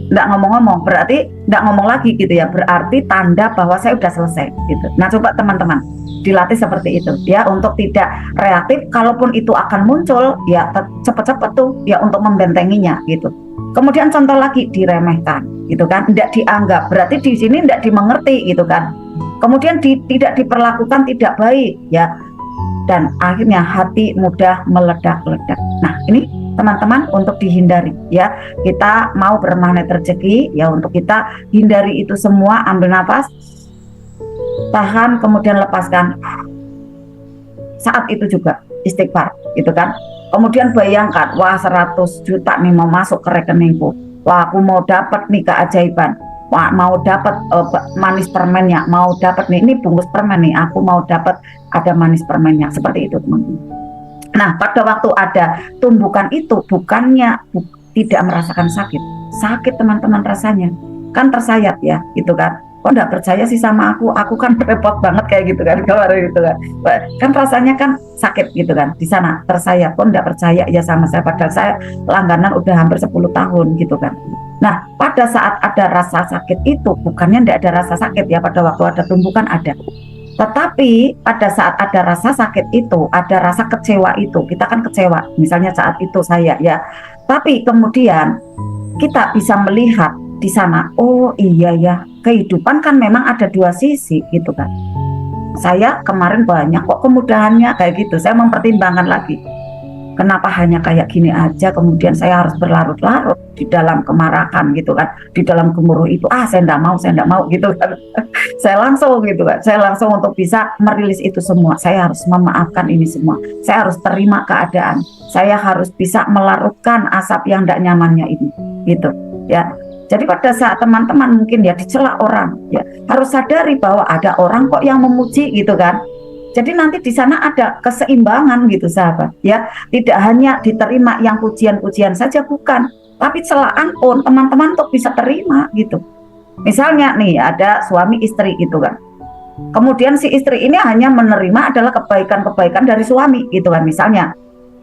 nggak ngomong-ngomong, berarti nggak ngomong lagi gitu ya, berarti tanda bahwa saya udah selesai gitu. Nah coba teman-teman dilatih seperti itu ya, untuk tidak reaktif, kalaupun itu akan muncul ya cepet-cepet tuh ya untuk membentenginya gitu. Kemudian contoh lagi, diremehkan gitu kan, tidak dianggap, berarti di sini tidak dimengerti gitu kan. Kemudian tidak diperlakukan tidak baik ya, dan akhirnya hati mudah meledak-ledak. Nah ini teman-teman untuk dihindari ya, kita mau bermagnet rezeki ya, untuk kita hindari itu semua. Ambil nafas, tahan, kemudian lepaskan. Saat itu juga istighfar gitu kan. Kemudian bayangkan, wah 100 juta nih mau masuk ke rekeningku, wah aku mau dapat nih keajaiban, wah mau dapat manis permennya, mau dapat nih ini bungkus permen nih, aku mau dapat ada manis permennya, seperti itu teman-teman. Nah pada waktu ada tumbukan itu, bukannya tidak merasakan sakit teman-teman, rasanya kan tersayat ya gitu kan. Kok nggak percaya sih sama aku kan repot banget kayak gitu kan kemarin gitu kan rasanya kan sakit gitu kan, di sana tersayat, kok nggak percaya ya sama saya, padahal saya langganan udah hampir 10 tahun gitu kan. Nah pada saat ada rasa sakit itu, bukannya nggak ada rasa sakit ya, pada waktu ada tumbukan ada, Tetapi pada saat ada rasa sakit itu, ada rasa kecewa itu, kita kan kecewa, misalnya saat itu saya ya. Tapi kemudian kita bisa melihat di sana, oh iya ya, kehidupan kan memang ada dua sisi gitu kan. Saya kemarin banyak kok kemudahannya kayak gitu. Saya mempertimbangkan lagi. Kenapa hanya kayak gini aja, kemudian saya harus berlarut-larut di dalam kemarahan gitu kan, di dalam gemuruh itu, saya enggak mau gitu kan. Saya langsung gitu kan, saya langsung untuk bisa merilis itu semua. Saya harus memaafkan ini semua, saya harus terima keadaan, saya harus bisa melarutkan asap yang tidak nyamannya ini gitu ya. Jadi pada saat teman-teman mungkin ya dicela orang, ya harus sadari bahwa ada orang kok yang memuji gitu kan. Jadi nanti di sana ada keseimbangan gitu sahabat ya. Tidak hanya diterima yang pujian-pujian saja, bukan, tapi celaan pun teman-teman untuk bisa terima gitu. Misalnya nih ada suami istri gitu kan. Kemudian si istri ini hanya menerima adalah kebaikan-kebaikan dari suami gitu kan misalnya.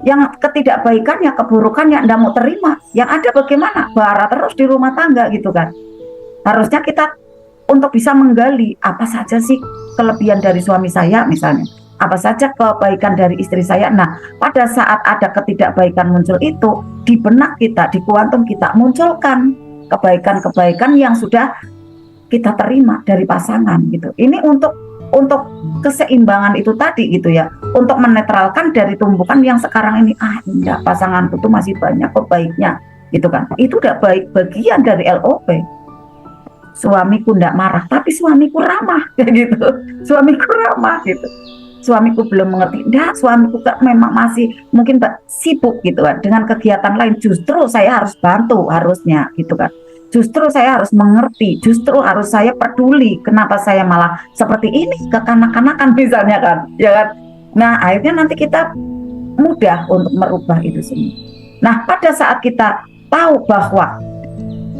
Yang ketidakbaikannya, keburukannya enggak mau terima. Yang ada bagaimana? Bara terus di rumah tangga gitu kan. Harusnya kita untuk bisa menggali apa saja sih kelebihan dari suami saya misalnya, apa saja kebaikan dari istri saya. Nah, pada saat ada ketidakbaikan muncul itu, di benak kita, di kuantum kita munculkan kebaikan-kebaikan yang sudah kita terima dari pasangan gitu. Ini untuk keseimbangan itu tadi gitu ya, untuk menetralkan dari tumbukan yang sekarang ini, enggak, pasanganku tuh masih banyak kok baiknya gitu kan. Itu udah baik bagian dari LOP. Suamiku enggak marah, tapi suamiku ramah kayak gitu. Suamiku ramah gitu. Suamiku belum mengerti, enggak, suamiku memang masih mungkin sibuk gitu kan dengan kegiatan lain. Justru saya harus bantu harusnya gitu kan. Justru saya harus mengerti, justru harus saya peduli. Kenapa saya malah seperti ini kekanak-kanakan misalnya kan, ya kan? Nah, akhirnya nanti kita mudah untuk merubah itu semua. Nah, pada saat kita tahu bahwa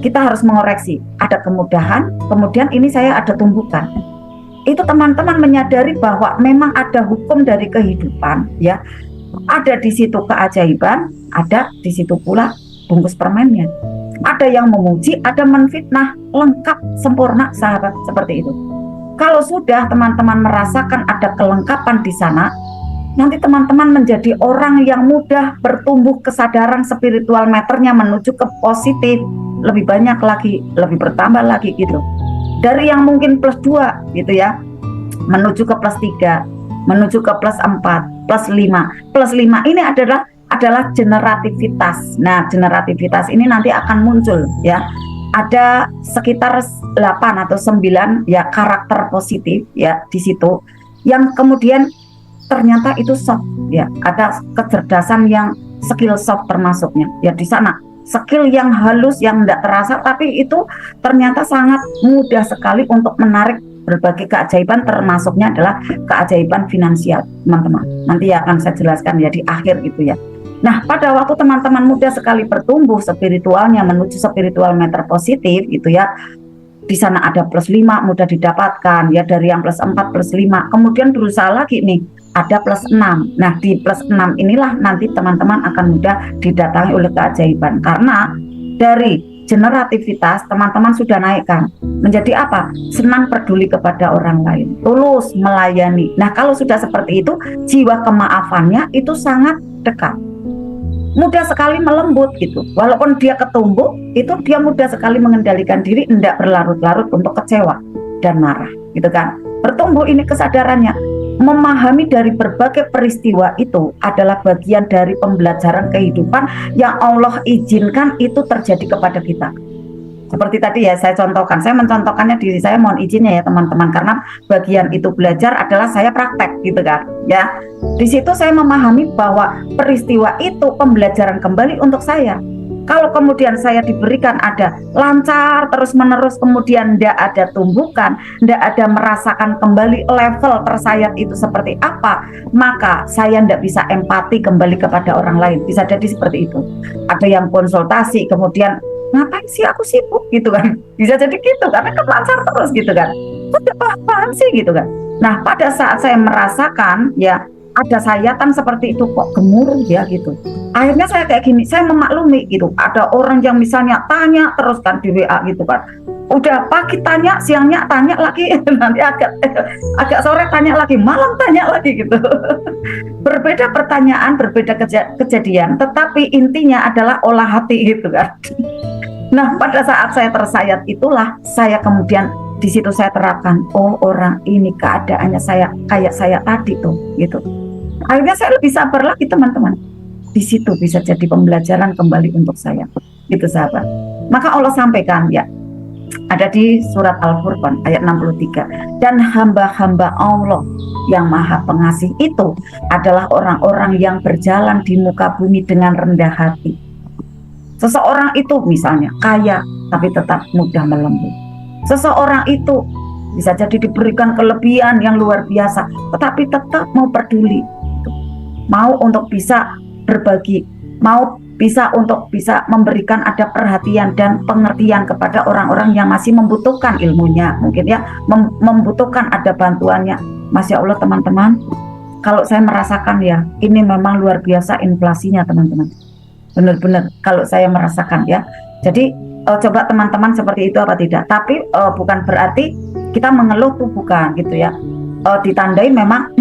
kita harus mengoreksi, ada kemudahan, kemudian ini saya ada tumbukan. Itu teman-teman menyadari bahwa memang ada hukum dari kehidupan, ya. Ada di situ keajaiban, ada di situ pula bungkus permennya. Ada yang memuji, ada menfitnah, lengkap, sempurna, sahabat, seperti itu. Kalau sudah teman-teman merasakan ada kelengkapan di sana, nanti teman-teman menjadi orang yang mudah bertumbuh kesadaran spiritual meternya menuju ke positif. Lebih banyak lagi, lebih bertambah lagi gitu. Dari yang mungkin plus 2 gitu ya, menuju ke plus 3, menuju ke plus 4, plus 5. Plus 5 ini adalah generativitas. Nah, generativitas ini nanti akan muncul ya. Ada sekitar 8 atau 9 ya karakter positif ya di situ. Yang kemudian ternyata itu soft ya. Ada kecerdasan yang skill soft termasuknya ya di sana. Skill yang halus yang tidak terasa, tapi itu ternyata sangat mudah sekali untuk menarik berbagai keajaiban, termasuknya adalah keajaiban finansial, teman-teman. Nanti akan saya jelaskan ya di akhir gitu ya. Nah, pada waktu teman-teman mudah sekali bertumbuh spiritualnya menuju spiritual meter positif gitu ya. Di sana ada plus 5 mudah didapatkan ya, dari yang plus 4 plus 5. Kemudian berusaha lagi nih, ada plus 6. Nah, di plus 6 inilah nanti teman-teman akan mudah didatangi oleh keajaiban. Karena dari generativitas teman-teman sudah naikkan menjadi apa? Senang peduli kepada orang lain, tulus melayani. Nah, kalau sudah seperti itu, jiwa kemaafannya itu sangat dekat. Mudah sekali melembut gitu. Walaupun dia ketumbuk, itu dia mudah sekali mengendalikan diri, tidak berlarut-larut untuk kecewa dan marah gitu kan. Bertumbuh ini kesadarannya, memahami dari berbagai peristiwa itu adalah bagian dari pembelajaran kehidupan yang Allah izinkan itu terjadi kepada kita. Seperti tadi ya saya contohkan, saya mencontohkannya diri saya, mohon izinnya ya teman-teman, karena bagian itu belajar adalah saya praktek gitu kan ya. Di situ saya memahami bahwa peristiwa itu pembelajaran kembali untuk saya. Kalau kemudian saya diberikan ada lancar terus menerus, kemudian tidak ada tumbukan, tidak ada merasakan kembali level tersayat itu seperti apa, maka saya tidak bisa empati kembali kepada orang lain. Bisa jadi seperti itu. Ada yang konsultasi kemudian, ngapain sih aku sibuk gitu kan, bisa jadi gitu karena kan lancar terus gitu kan, udah paham sih gitu kan. Nah, pada saat saya merasakan ya ada sayatan seperti itu, kok gemuruh ya gitu, akhirnya saya kayak gini, saya memaklumi gitu. Ada orang yang misalnya tanya terus kan di WA gitu kan, Udah pagi tanya, siangnya tanya lagi, nanti agak sore tanya lagi, malam tanya lagi gitu. Berbeda pertanyaan, berbeda kejadian, tetapi intinya adalah olah hati gitu kan. Nah, pada saat saya tersayat itulah saya kemudian di situ saya terapkan, oh orang ini keadaannya saya kayak saya tadi tuh gitu. Akhirnya saya lebih sabar lagi teman-teman. Di situ bisa jadi pembelajaran kembali untuk saya. Gitu sahabat. Maka Allah sampaikan ya, ada di surat Al-Furqan ayat 63, dan hamba-hamba Allah yang maha pengasih itu adalah orang-orang yang berjalan di muka bumi dengan rendah hati. Seseorang itu misalnya kaya tapi tetap mudah melembut. Seseorang itu bisa jadi diberikan kelebihan yang luar biasa tetapi tetap mau peduli, mau untuk bisa berbagi, mau bisa untuk bisa memberikan ada perhatian dan pengertian kepada orang-orang yang masih membutuhkan ilmunya, mungkin ya membutuhkan ada bantuannya. Masya Allah teman-teman, kalau saya merasakan ya, ini memang luar biasa inflasinya teman-teman, benar-benar kalau saya merasakan ya. Jadi coba teman-teman seperti itu apa tidak, tapi bukan berarti kita mengeluh tuh, bukan gitu ya. Ditandai memang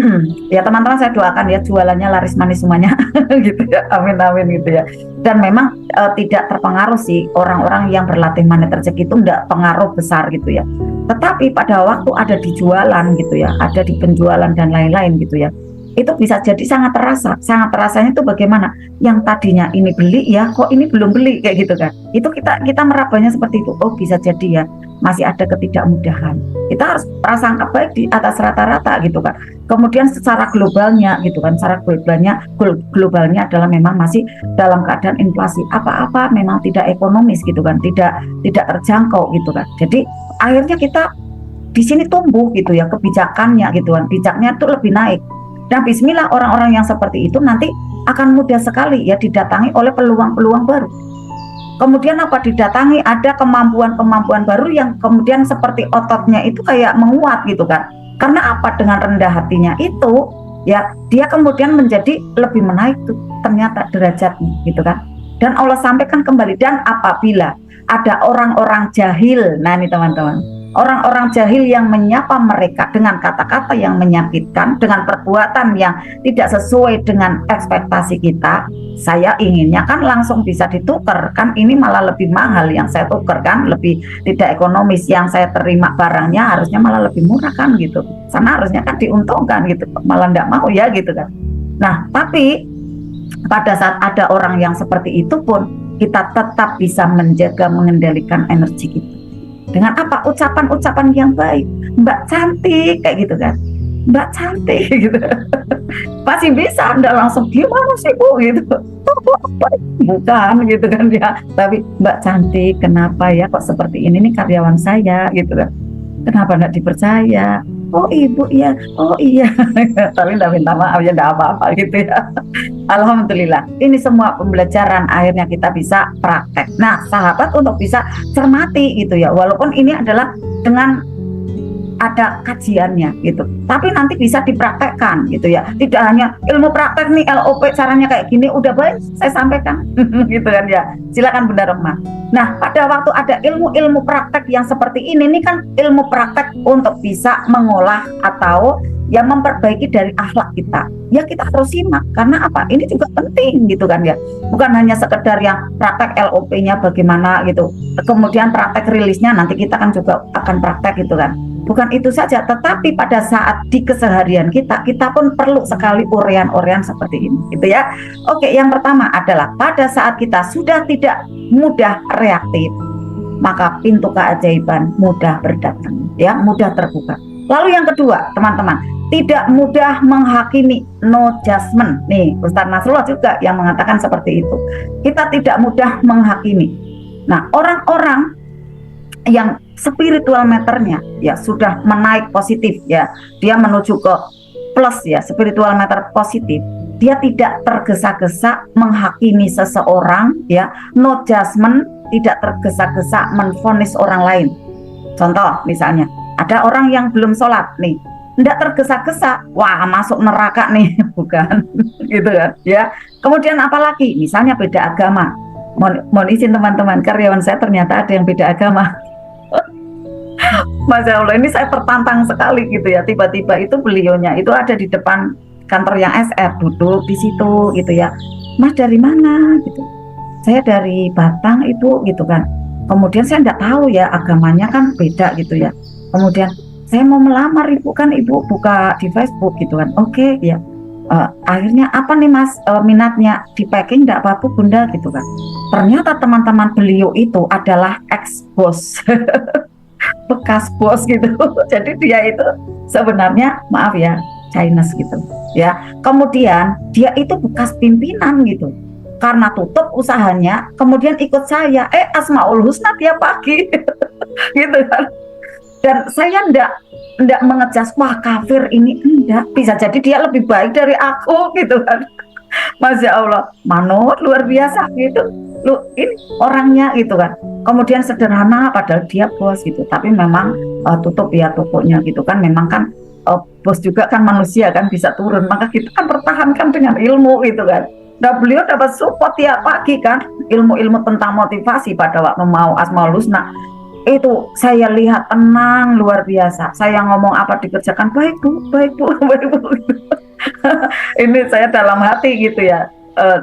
ya teman-teman, saya doakan ya jualannya laris manis semuanya gitu ya, amin amin gitu ya. Dan memang tidak terpengaruh sih, orang-orang yang berlatih magnet rezeki itu tidak pengaruh besar gitu ya. Tetapi pada waktu ada di jualan gitu ya, ada di penjualan dan lain-lain gitu ya, itu bisa jadi sangat terasa. Sangat terasanya itu bagaimana? Yang tadinya ini beli ya, kok ini belum beli kayak gitu kan. Itu kita merabanya seperti itu. Oh bisa jadi ya, masih ada ketidakmudahan. Kita harus prasangka baik di atas rata-rata gitu kan. Kemudian secara globalnya gitu kan, secara globalnya adalah memang masih dalam keadaan inflasi. Apa-apa memang tidak ekonomis gitu kan, tidak terjangkau gitu kan. Jadi akhirnya kita di sini tumbuh gitu ya, kebijakannya gitu kan, bijaknya itu lebih naik. Dan bismillah orang-orang yang seperti itu nanti akan mudah sekali ya didatangi oleh peluang-peluang baru. Kemudian apa, didatangi ada kemampuan-kemampuan baru yang kemudian seperti ototnya itu kayak menguat gitu kan. Karena apa, dengan rendah hatinya itu ya dia kemudian menjadi lebih menaik tuh ternyata derajatnya gitu kan. Dan Allah sampaikan kembali, dan apabila ada orang-orang jahil, nah ini teman-teman, orang-orang jahil yang menyapa mereka dengan kata-kata yang menyakitkan, dengan perbuatan yang tidak sesuai dengan ekspektasi kita, saya inginnya kan langsung bisa ditukar, kan ini malah lebih mahal yang saya tukar kan, lebih tidak ekonomis, yang saya terima barangnya harusnya malah lebih murah kan gitu, sana harusnya kan diuntungkan gitu, malah tidak mau ya gitu kan. Nah tapi pada saat ada orang yang seperti itu pun kita tetap bisa menjaga, mengendalikan energi kita. Dengan apa? Ucapan-ucapan yang baik. Mbak cantik kayak gitu kan. Mbak cantik gitu. Masih bisa Anda langsung gimana sih Bu gitu. Bukan gitu kan ya. Tapi Mbak cantik, kenapa ya kok seperti ini nih karyawan saya gitu kan. Kenapa enggak dipercaya? Oh Ibu ya, oh iya. Tapi enggak minta maaf ya, enggak apa-apa gitu ya. Alhamdulillah, ini semua pembelajaran akhirnya kita bisa praktek. Nah, sahabat untuk bisa cermati gitu ya, walaupun ini adalah dengan ada kajiannya gitu, tapi nanti bisa dipraktekkan gitu ya. Tidak hanya ilmu praktek nih LOP caranya kayak gini, udah baik saya sampaikan gitu kan ya. Silakan Bunda Rohmah. Nah, pada waktu ada ilmu-ilmu praktek yang seperti ini kan ilmu praktek untuk bisa mengolah atau ya memperbaiki dari akhlak kita. Ya kita harus simak, karena apa? Ini juga penting gitu kan ya. Bukan hanya sekedar yang praktek LOP-nya bagaimana gitu. Kemudian praktek rilisnya nanti kita kan juga akan praktek gitu kan. Bukan itu saja, tetapi pada saat di keseharian kita pun perlu sekali urean-urean seperti ini gitu ya. Oke, yang pertama adalah pada saat kita sudah tidak mudah reaktif, maka pintu keajaiban mudah berdatang ya, mudah terbuka. Lalu yang kedua, teman-teman, tidak mudah menghakimi, no judgment. Nih, Ustaz Nasrullah juga yang mengatakan seperti itu. Kita tidak mudah menghakimi. Nah, orang-orang yang spiritual meternya ya sudah menaik positif ya, dia menuju ke plus ya, spiritual meter positif, dia tidak tergesa-gesa menghakimi seseorang ya, no judgment, tidak tergesa-gesa menvonis orang lain. Contoh misalnya ada orang yang belum sholat nih, tidak tergesa-gesa, wah masuk neraka nih, bukan gitu kan ya. Kemudian apalagi misalnya beda agama, mohon izin teman-teman, karyawan saya ternyata ada yang beda agama. Masya Allah, ini saya tertantang sekali gitu ya. Tiba-tiba itu beliaunya itu ada di depan kantor yang SR, duduk di situ gitu ya. Mas dari mana gitu? Saya dari Batang Ibu gitu kan. Kemudian saya nggak tahu ya, agamanya kan beda gitu ya. Kemudian saya mau melamar Ibu, kan Ibu buka di Facebook gitu kan. Oke ya. Akhirnya apa nih Mas, minatnya di packing nggak apa-apa Bunda gitu kan. Ternyata teman-teman beliau itu adalah ex bos bekas bos gitu. Jadi dia itu sebenarnya maaf ya Chinese gitu ya. Kemudian dia itu bekas pimpinan gitu. Karena tutup usahanya, kemudian ikut saya. Asmaul Husna tiap pagi, gitu kan. Dan saya ndak mengejas wah kafir ini, enggak. Bisa jadi dia lebih baik dari aku, gitu kan. Masya Allah, manut luar biasa gitu. Lu ini orangnya gitu kan. Kemudian sederhana padahal dia bos gitu. Tapi memang tutup ya tokonya gitu kan. Memang kan bos juga kan manusia kan bisa turun. Maka kita kan pertahankan dengan ilmu gitu kan. Nah beliau dapat support tiap pagi kan. Ilmu-ilmu tentang motivasi pada waktu mau Asmaul Husna. Itu saya lihat tenang luar biasa. Saya ngomong apa dikerjakan, baik bu, baik bu, baik bu. Ini saya dalam hati gitu ya,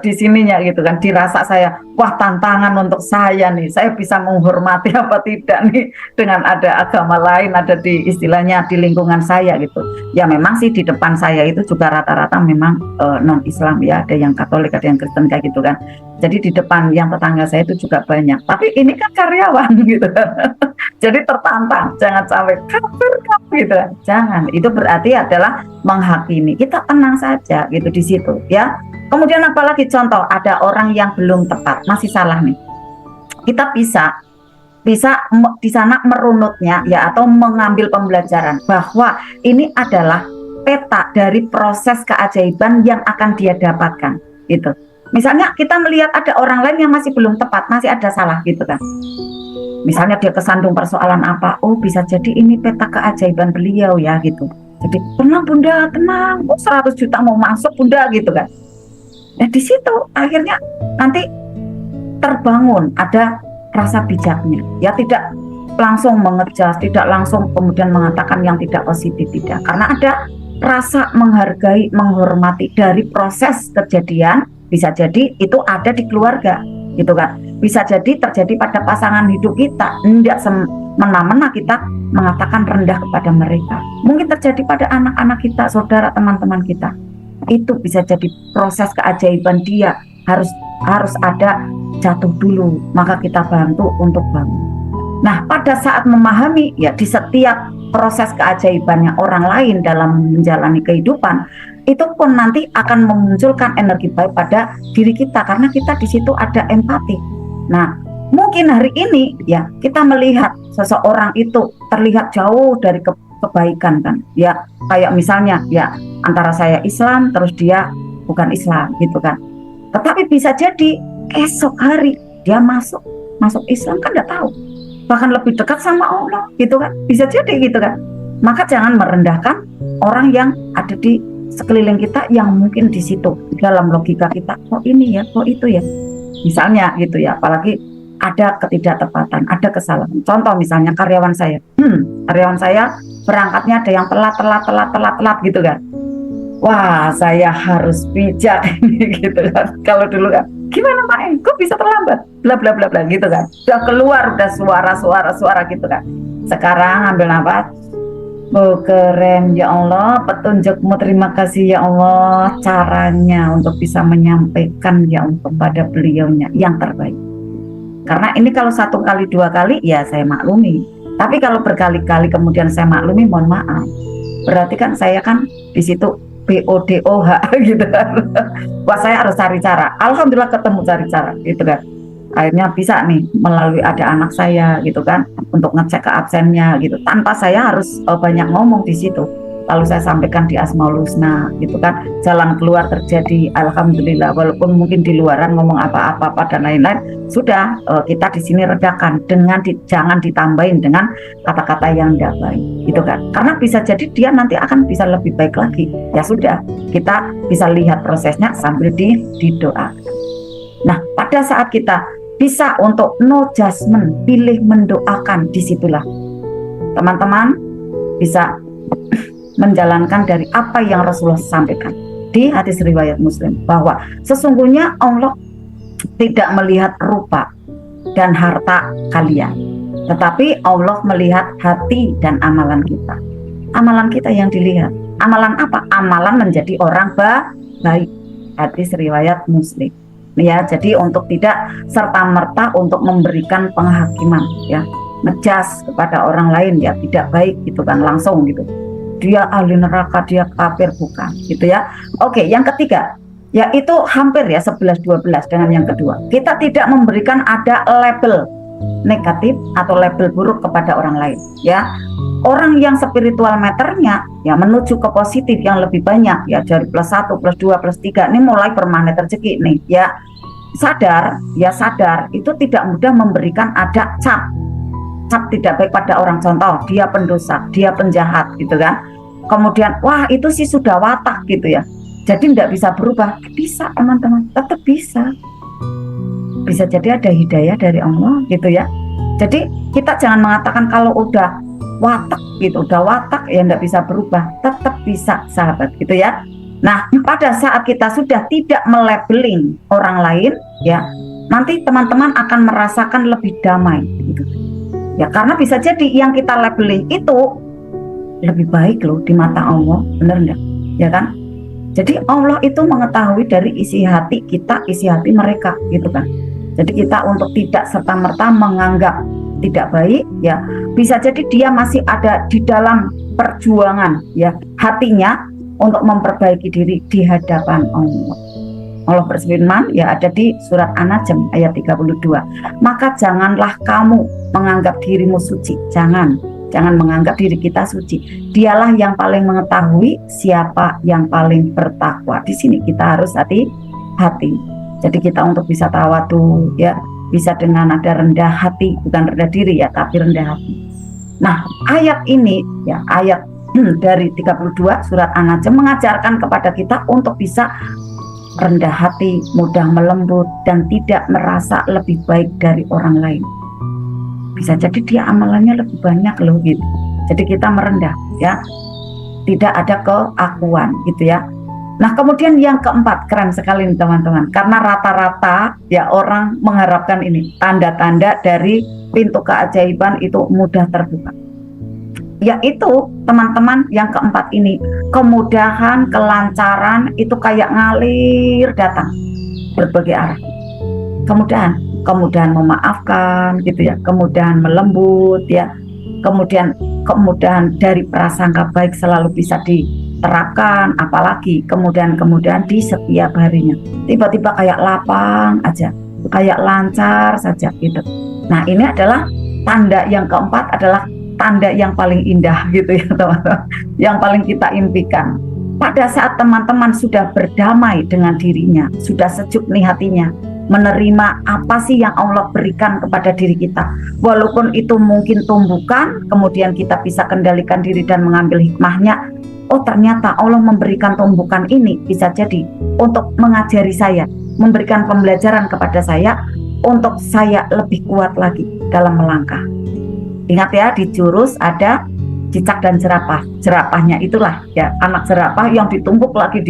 di sininya gitu kan, dirasa saya wah tantangan untuk saya nih, saya bisa menghormati apa tidak nih dengan ada agama lain ada di istilahnya di lingkungan saya gitu. Ya memang sih di depan saya itu juga rata-rata memang non Islam ya, ada yang Katolik ada yang Kristen kayak gitu kan. Jadi di depan yang tetangga saya itu juga banyak, tapi ini kan karyawan gitu. Jadi tertantang, jangan sampai kafir gitu kan. Jangan, itu berarti adalah menghakimi. Kita tenang saja gitu di situ ya. Kemudian apalagi contoh ada orang yang belum tepat, masih salah nih. Kita bisa di sana merunutnya ya, atau mengambil pembelajaran bahwa ini adalah peta dari proses keajaiban yang akan dia dapatkan gitu. Misalnya kita melihat ada orang lain yang masih belum tepat, masih ada salah gitu kan. Misalnya dia kesandung persoalan apa, oh bisa jadi ini peta keajaiban beliau ya gitu. Jadi tenang Bunda, tenang, 100 juta mau masuk Bunda gitu kan. Nah di situ akhirnya nanti terbangun ada rasa bijaknya. Ya tidak langsung mengejas, tidak langsung kemudian mengatakan yang tidak positif, tidak. Karena ada rasa menghargai, menghormati dari proses kejadian. Bisa jadi itu ada di keluarga gitu kan. Bisa jadi terjadi pada pasangan hidup kita. Tidak semena-mena kita mengatakan rendah kepada mereka. Mungkin terjadi pada anak-anak kita, saudara, teman-teman kita. Itu bisa jadi proses keajaiban dia. Harus ada jatuh dulu, maka kita bantu untuk bangun. Nah, pada saat memahami ya di setiap proses keajaibannya orang lain dalam menjalani kehidupan, itu pun nanti akan memunculkan energi baik pada diri kita karena kita di situ ada empati. Nah, mungkin hari ini ya kita melihat seseorang itu terlihat jauh dari kebaikan kan. Ya, kayak misalnya ya antara saya Islam terus dia bukan Islam gitu kan. Tetapi bisa jadi esok hari dia masuk Islam kan nggak tahu. Bahkan lebih dekat sama Allah gitu kan. Bisa jadi gitu kan. Maka jangan merendahkan orang yang ada di sekeliling kita yang mungkin di situ dalam logika kita, oh ini ya, oh itu ya. Misalnya gitu ya, apalagi ada ketidaktepatan, ada kesalahan. Contoh misalnya karyawan saya. Karyawan saya berangkatnya ada yang telat gitu kan. Wah, saya harus bijak gitu kan. Kalau dulu kan, gimana Main? Kok bisa terlambat? Bla bla bla bla gitu kan. Udah keluar udah suara gitu kan. Sekarang ambil nafas. Oh keren ya Allah, petunjukmu terima kasih ya Allah, caranya untuk bisa menyampaikan ya kepada beliaunya yang terbaik. Karena ini kalau 1 kali 2 kali ya saya maklumi, tapi kalau berkali-kali kemudian saya maklumi, mohon maaf, berarti kan saya kan di situ BODOH gitu kan. Wah saya harus cari cara. Alhamdulillah ketemu cari cara gitu kan. Akhirnya bisa nih melalui ada anak saya gitu kan untuk ngecek ke absennya gitu tanpa saya harus banyak ngomong di situ. Lalu saya sampaikan di Asmaul Husna gitu kan, jalan keluar terjadi alhamdulillah, walaupun mungkin di luaran ngomong apa-apa dan lain-lain sudah kita di sini redakan dengan jangan ditambahin dengan kata-kata yang tidak baik gitu kan, karena bisa jadi dia nanti akan bisa lebih baik lagi. Ya sudah, kita bisa lihat prosesnya sambil didoakan. Nah pada saat kita bisa untuk no judgment, pilih mendoakan, disitulah teman-teman bisa menjalankan dari apa yang Rasulullah sampaikan di hadis riwayat Muslim, bahwa sesungguhnya Allah tidak melihat rupa dan harta kalian, tetapi Allah melihat hati dan amalan kita. Amalan kita yang dilihat. Amalan apa? Amalan menjadi orang baik. Hadis riwayat Muslim. Ya, jadi untuk tidak serta-merta untuk memberikan penghakiman, ya, ngejudge kepada orang lain, ya, tidak baik gitu kan, langsung gitu. Dia ahli neraka, dia kafir, bukan gitu ya. Oke, yang ketiga, yaitu hampir ya 11-12 dengan yang kedua. Kita tidak memberikan ada label negatif atau label buruk kepada orang lain, ya. Orang yang spiritual meternya ya menuju ke positif yang lebih banyak, ya, dari +1, +2, +3 ini mulai bermagnet rezeki nih, ya. Sadar itu tidak mudah memberikan ada cap tidak baik pada orang. Contoh, dia pendosa, dia penjahat gitu kan. Kemudian wah itu sih sudah watak gitu ya, jadi tidak bisa berubah. Bisa teman-teman, tetap bisa jadi ada hidayah dari Allah gitu ya. Jadi kita jangan mengatakan kalau udah watak gitu, udah watak ya tidak bisa berubah. Tetap bisa sahabat gitu ya. Nah, pada saat kita sudah tidak melabeling orang lain, ya, nanti teman-teman akan merasakan lebih damai gitu. Ya, karena bisa jadi yang kita labeling itu lebih baik loh di mata Allah, benar enggak? Ya kan? Jadi Allah itu mengetahui dari isi hati kita, isi hati mereka gitu kan. Jadi kita untuk tidak serta-merta menganggap tidak baik, ya, bisa jadi dia masih ada di dalam perjuangan, ya, hatinya untuk memperbaiki diri di hadapan Allah. Allah berfirman, ya, ada di surat An-Najm ayat 32. Maka janganlah kamu menganggap dirimu suci. Jangan menganggap diri kita suci. Dialah yang paling mengetahui siapa yang paling bertakwa. Di sini kita harus hati-hati. Jadi kita untuk bisa tawadu, ya, bisa dengan ada rendah hati, bukan rendah diri ya, tapi rendah hati. Nah, ayat ini, ya, ayat dari 32 surat An-Najm mengajarkan kepada kita untuk bisa rendah hati, mudah melembut, dan tidak merasa lebih baik dari orang lain. Bisa jadi dia amalannya lebih banyak loh gitu. Jadi kita merendah, ya, tidak ada keakuan gitu ya. Nah, kemudian yang keempat, keren sekali nih teman-teman, karena rata-rata ya orang mengharapkan ini tanda-tanda dari pintu keajaiban itu mudah terbuka. Yaitu teman-teman yang keempat ini, kemudahan, kelancaran itu kayak ngalir datang berbagai arah. Kemudahan memaafkan gitu ya, kemudahan melembut ya, kemudahan dari prasangka baik selalu bisa diterapkan, apalagi kemudahan di setiap harinya. Tiba-tiba kayak lapang aja, kayak lancar saja gitu. Nah, ini adalah tanda yang keempat, adalah tanda yang paling indah gitu ya teman-teman, yang paling kita impikan. Pada saat teman-teman sudah berdamai dengan dirinya, sudah sejuk nih hatinya, menerima apa sih yang Allah berikan kepada diri kita, walaupun itu mungkin tumbukan, kemudian kita bisa kendalikan diri dan mengambil hikmahnya. Oh, ternyata Allah memberikan tumbukan ini bisa jadi untuk mengajari saya, memberikan pembelajaran kepada saya untuk saya lebih kuat lagi dalam melangkah. Ingat ya, di jurus ada cicak dan jerapah. Jerapahnya itulah ya anak jerapah yang ditumbuk lagi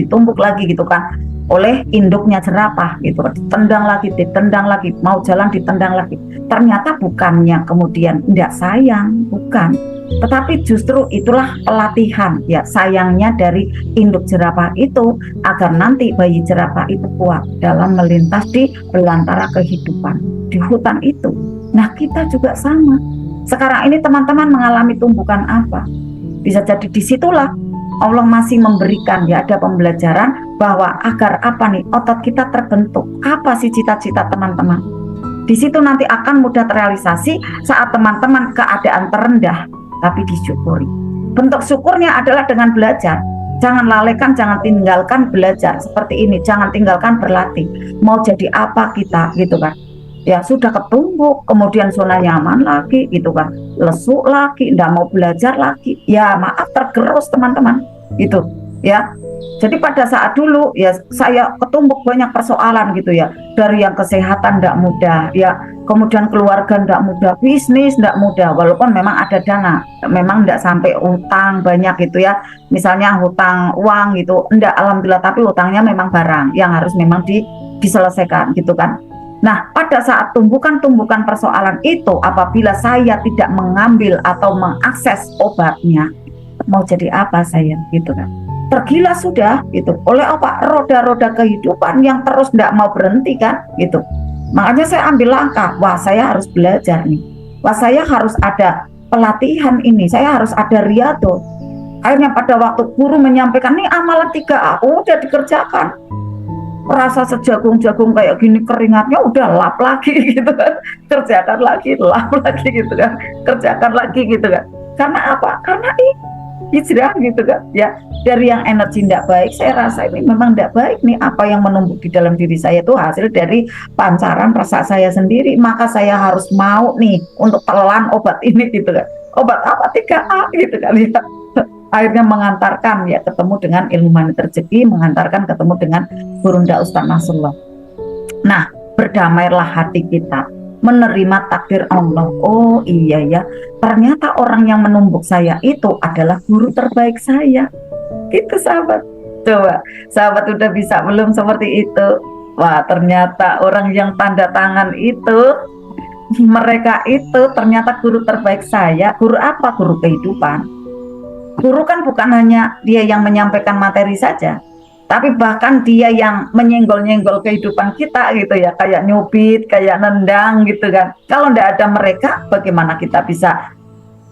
gitu kan oleh induknya jerapah gitu, ditendang lagi, mau jalan ditendang lagi. Ternyata bukannya kemudian tidak sayang, bukan, tetapi justru itulah pelatihan ya sayangnya dari induk jerapah itu agar nanti bayi jerapah itu kuat dalam melintas di belantara kehidupan di hutan itu. Nah, kita juga sama. Sekarang ini teman-teman mengalami tumbukan apa? Bisa jadi disitulah Allah masih memberikan ya ada pembelajaran bahwa agar apa nih otot kita terbentuk. Apa sih cita-cita teman-teman? Di situ nanti akan mudah terrealisasi saat teman-teman keadaan terendah tapi disyukuri. Bentuk syukurnya adalah dengan belajar. Jangan lalaikan, jangan tinggalkan belajar seperti ini. Jangan tinggalkan berlatih. Mau jadi apa kita gitu kan? Ya sudah ketumbuk, kemudian zona nyaman lagi gitu kan, lesu lagi, tidak mau belajar lagi, ya maaf tergerus teman-teman gitu ya. Jadi pada saat dulu ya saya ketumbuk banyak persoalan gitu ya, dari yang kesehatan tidak mudah ya, kemudian keluarga tidak mudah, bisnis tidak mudah, walaupun memang ada dana, memang tidak sampai hutang banyak gitu ya, misalnya hutang uang gitu, enggak, alhamdulillah, tapi hutangnya memang barang yang harus memang diselesaikan gitu kan. Nah, pada saat tumbukan persoalan itu, apabila saya tidak mengambil atau mengakses obatnya, mau jadi apa saya gitu kan. Tergila sudah gitu oleh apa, roda-roda kehidupan yang terus tidak mau berhenti kan gitu. Makanya saya ambil langkah, wah saya harus belajar nih, wah saya harus ada pelatihan ini, saya harus ada riyadhah. Akhirnya pada waktu guru menyampaikan nih amalan 3A, udah dikerjakan. Rasa sejagung-jagung kayak gini, keringatnya udah lap lagi gitu kan, kerjakan lagi, lap lagi gitu kan, kerjakan lagi gitu kan. Karena apa? Karena hijrah gitu kan ya, dari yang energi tidak baik, saya rasa ini memang tidak baik nih, apa yang menumbuk di dalam diri saya itu hasil dari pancaran rasa saya sendiri, maka saya harus mau nih untuk telan obat ini gitu kan. Obat apa? 3A gitu kan ya. Akhirnya mengantarkan ya ketemu dengan ilmu magnet rezeki, mengantarkan ketemu dengan Gurunda Ustaz Nasrullah. Nah, berdamailah hati kita, menerima takdir Allah. Oh iya ya, ternyata orang yang menumbuk saya itu adalah guru terbaik saya. Itu sahabat. Coba, sahabat udah bisa belum seperti itu? Wah, ternyata orang yang tanda tangan itu, mereka itu ternyata guru terbaik saya. Guru apa? Guru kehidupan. Guru kan bukan hanya dia yang menyampaikan materi saja, tapi bahkan dia yang menyenggol-nyenggol kehidupan kita gitu ya, kayak nyubit, kayak nendang gitu kan. Kalau tidak ada mereka, bagaimana kita bisa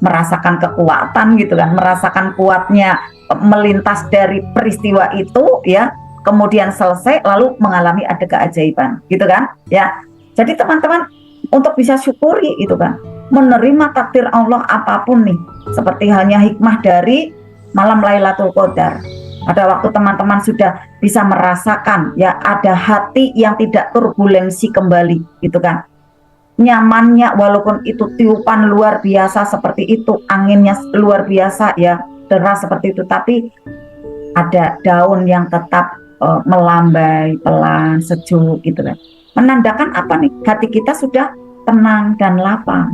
merasakan kekuatan gitu kan, merasakan kuatnya melintas dari peristiwa itu ya, kemudian selesai lalu mengalami ada keajaiban gitu kan ya. Jadi teman-teman untuk bisa syukuri itu kan, menerima takdir Allah apapun nih, seperti halnya hikmah dari malam Lailatul Qadar. Pada waktu teman-teman sudah bisa merasakan ya, ada hati yang tidak turbulensi kembali gitu kan, nyamannya, walaupun itu tiupan luar biasa seperti itu, anginnya luar biasa ya, deras seperti itu, tapi ada daun yang tetap melambai pelan, sejuk gitu kan. Menandakan apa nih? Hati kita sudah tenang dan lapang.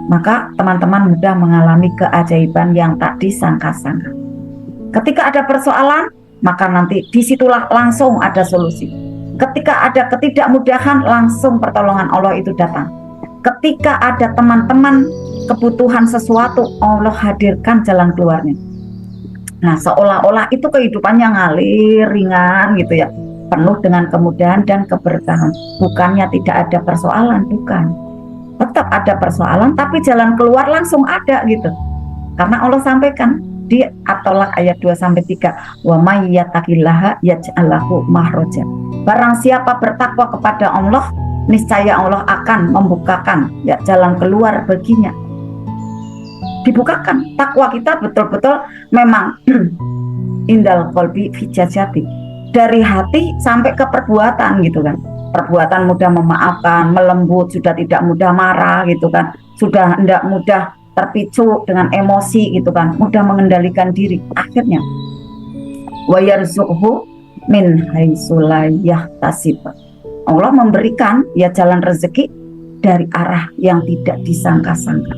Maka teman-teman mudah mengalami keajaiban yang tak disangka-sangka. Ketika ada persoalan, maka nanti disitulah langsung ada solusi. Ketika ada ketidakmudahan, langsung pertolongan Allah itu datang. Ketika ada teman-teman kebutuhan sesuatu, Allah hadirkan jalan keluarnya. Nah, seolah-olah itu kehidupannya ngalir, ringan gitu ya, penuh dengan kemudahan dan keberkahan. Bukannya tidak ada persoalan, bukan. Tetap ada persoalan, tapi jalan keluar langsung ada gitu. Karena Allah sampaikan di At-Tolak ayat 2-3, wa may yattaqillaha yaj'al lahu makhraja. Barang siapa bertakwa kepada Allah, niscaya Allah akan membukakan ya jalan keluar baginya. Dibukakan. Takwa kita betul-betul memang indal qalbi fi jazati, dari hati sampai ke perbuatan gitu kan. Perbuatan mudah memaafkan, melembut, sudah tidak mudah marah gitu kan, sudah tidak mudah terpicu dengan emosi gitu kan, mudah mengendalikan diri. Akhirnya wa yarzuqhu min haitsu la yahtasib. Allah memberikan ya jalan rezeki dari arah yang tidak disangka-sangka.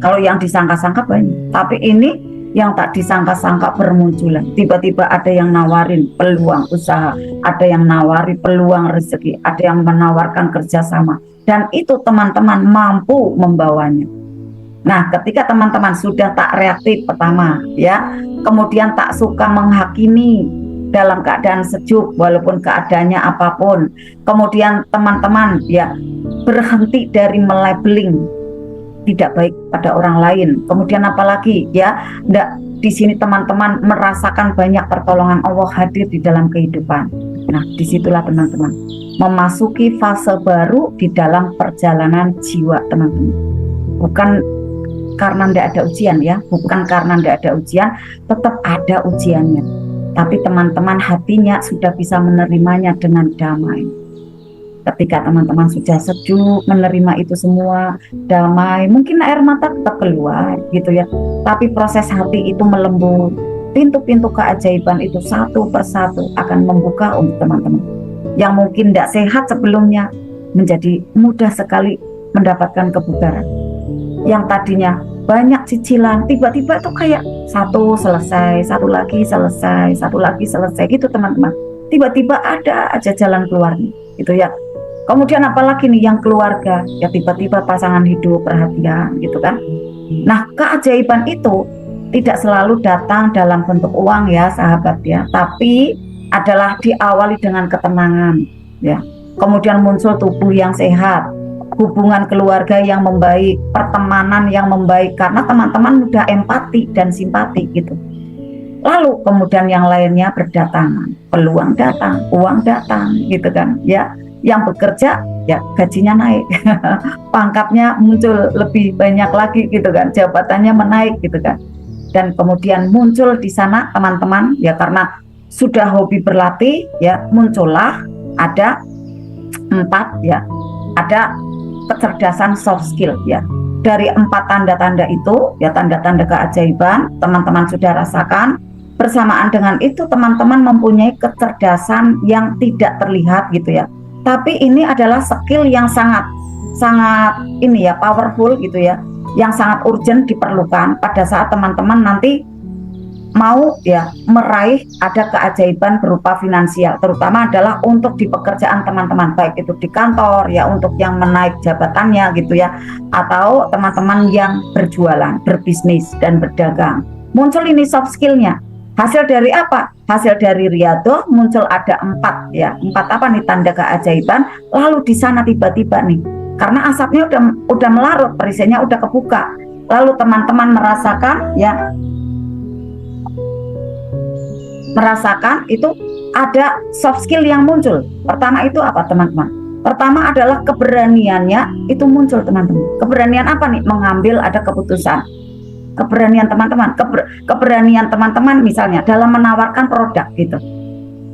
Kalau yang disangka-sangka banyak, tapi ini yang tak disangka-sangka bermunculan. Tiba-tiba ada yang nawarin peluang usaha, ada yang nawari peluang rezeki, ada yang menawarkan kerjasama, dan itu teman-teman mampu membawanya. Nah, ketika teman-teman sudah tak reaktif pertama ya, kemudian tak suka menghakimi dalam keadaan sejuk walaupun keadaannya apapun, kemudian teman-teman ya berhenti dari melabeling tidak baik pada orang lain, kemudian apalagi ya enggak, di sini teman-teman merasakan banyak pertolongan Allah hadir di dalam kehidupan. Nah, disitulah teman-teman memasuki fase baru di dalam perjalanan jiwa teman-teman. Bukan karena tidak ada ujian ya, bukan karena tidak ada ujian, tetap ada ujiannya. Tapi teman-teman hatinya sudah bisa menerimanya dengan damai. Ketika teman-teman sudah sejuk menerima itu semua, damai, mungkin air mata tetap keluar gitu ya, tapi proses hati itu melembut. Pintu-pintu keajaiban itu satu persatu akan membuka untuk teman-teman yang mungkin tidak sehat sebelumnya, menjadi mudah sekali mendapatkan kebugaran. Yang tadinya banyak cicilan, tiba-tiba tuh kayak satu selesai, satu lagi selesai, satu lagi selesai gitu teman-teman. Tiba-tiba ada aja jalan keluarnya gitu ya. Kemudian apalagi nih yang keluarga, ya tiba-tiba pasangan hidup perhatian gitu kan. Nah, keajaiban itu tidak selalu datang dalam bentuk uang ya sahabat ya, tapi adalah diawali dengan ketenangan ya. Kemudian muncul tubuh yang sehat, hubungan keluarga yang membaik, pertemanan yang membaik karena teman-teman mudah empati dan simpati gitu. Lalu kemudian yang lainnya berdatangan, peluang datang, uang datang gitu kan ya. Yang bekerja ya gajinya naik, pangkatnya muncul lebih banyak lagi gitu kan, jabatannya menaik gitu kan. Dan kemudian muncul di sana teman-teman ya karena sudah hobi berlatih ya, muncullah ada 4 ya, ada kecerdasan soft skill ya. Dari 4 tanda-tanda itu ya, tanda-tanda keajaiban teman-teman sudah rasakan. Bersamaan dengan itu teman-teman mempunyai kecerdasan yang tidak terlihat gitu ya. Tapi ini adalah skill yang sangat ini ya, powerful gitu ya, yang sangat urgent diperlukan pada saat teman-teman nanti mau ya meraih ada keajaiban berupa finansial, terutama adalah untuk di pekerjaan teman-teman, baik itu di kantor ya, untuk yang menaik jabatannya gitu ya, atau teman-teman yang berjualan, berbisnis dan berdagang. Muncul ini soft skillnya. Hasil dari apa? Hasil dari riyadhah muncul ada 4 ya. 4 apa nih tanda keajaiban? Lalu di sana tiba-tiba nih, karena asapnya udah melarut, perisainya udah kebuka. Lalu teman-teman merasakan ya, merasakan itu ada soft skill yang muncul. Pertama itu apa teman-teman? Pertama adalah keberaniannya itu muncul teman-teman. Keberanian apa nih? Mengambil ada keputusan. Keberanian teman-teman, keberanian teman-teman misalnya dalam menawarkan produk gitu.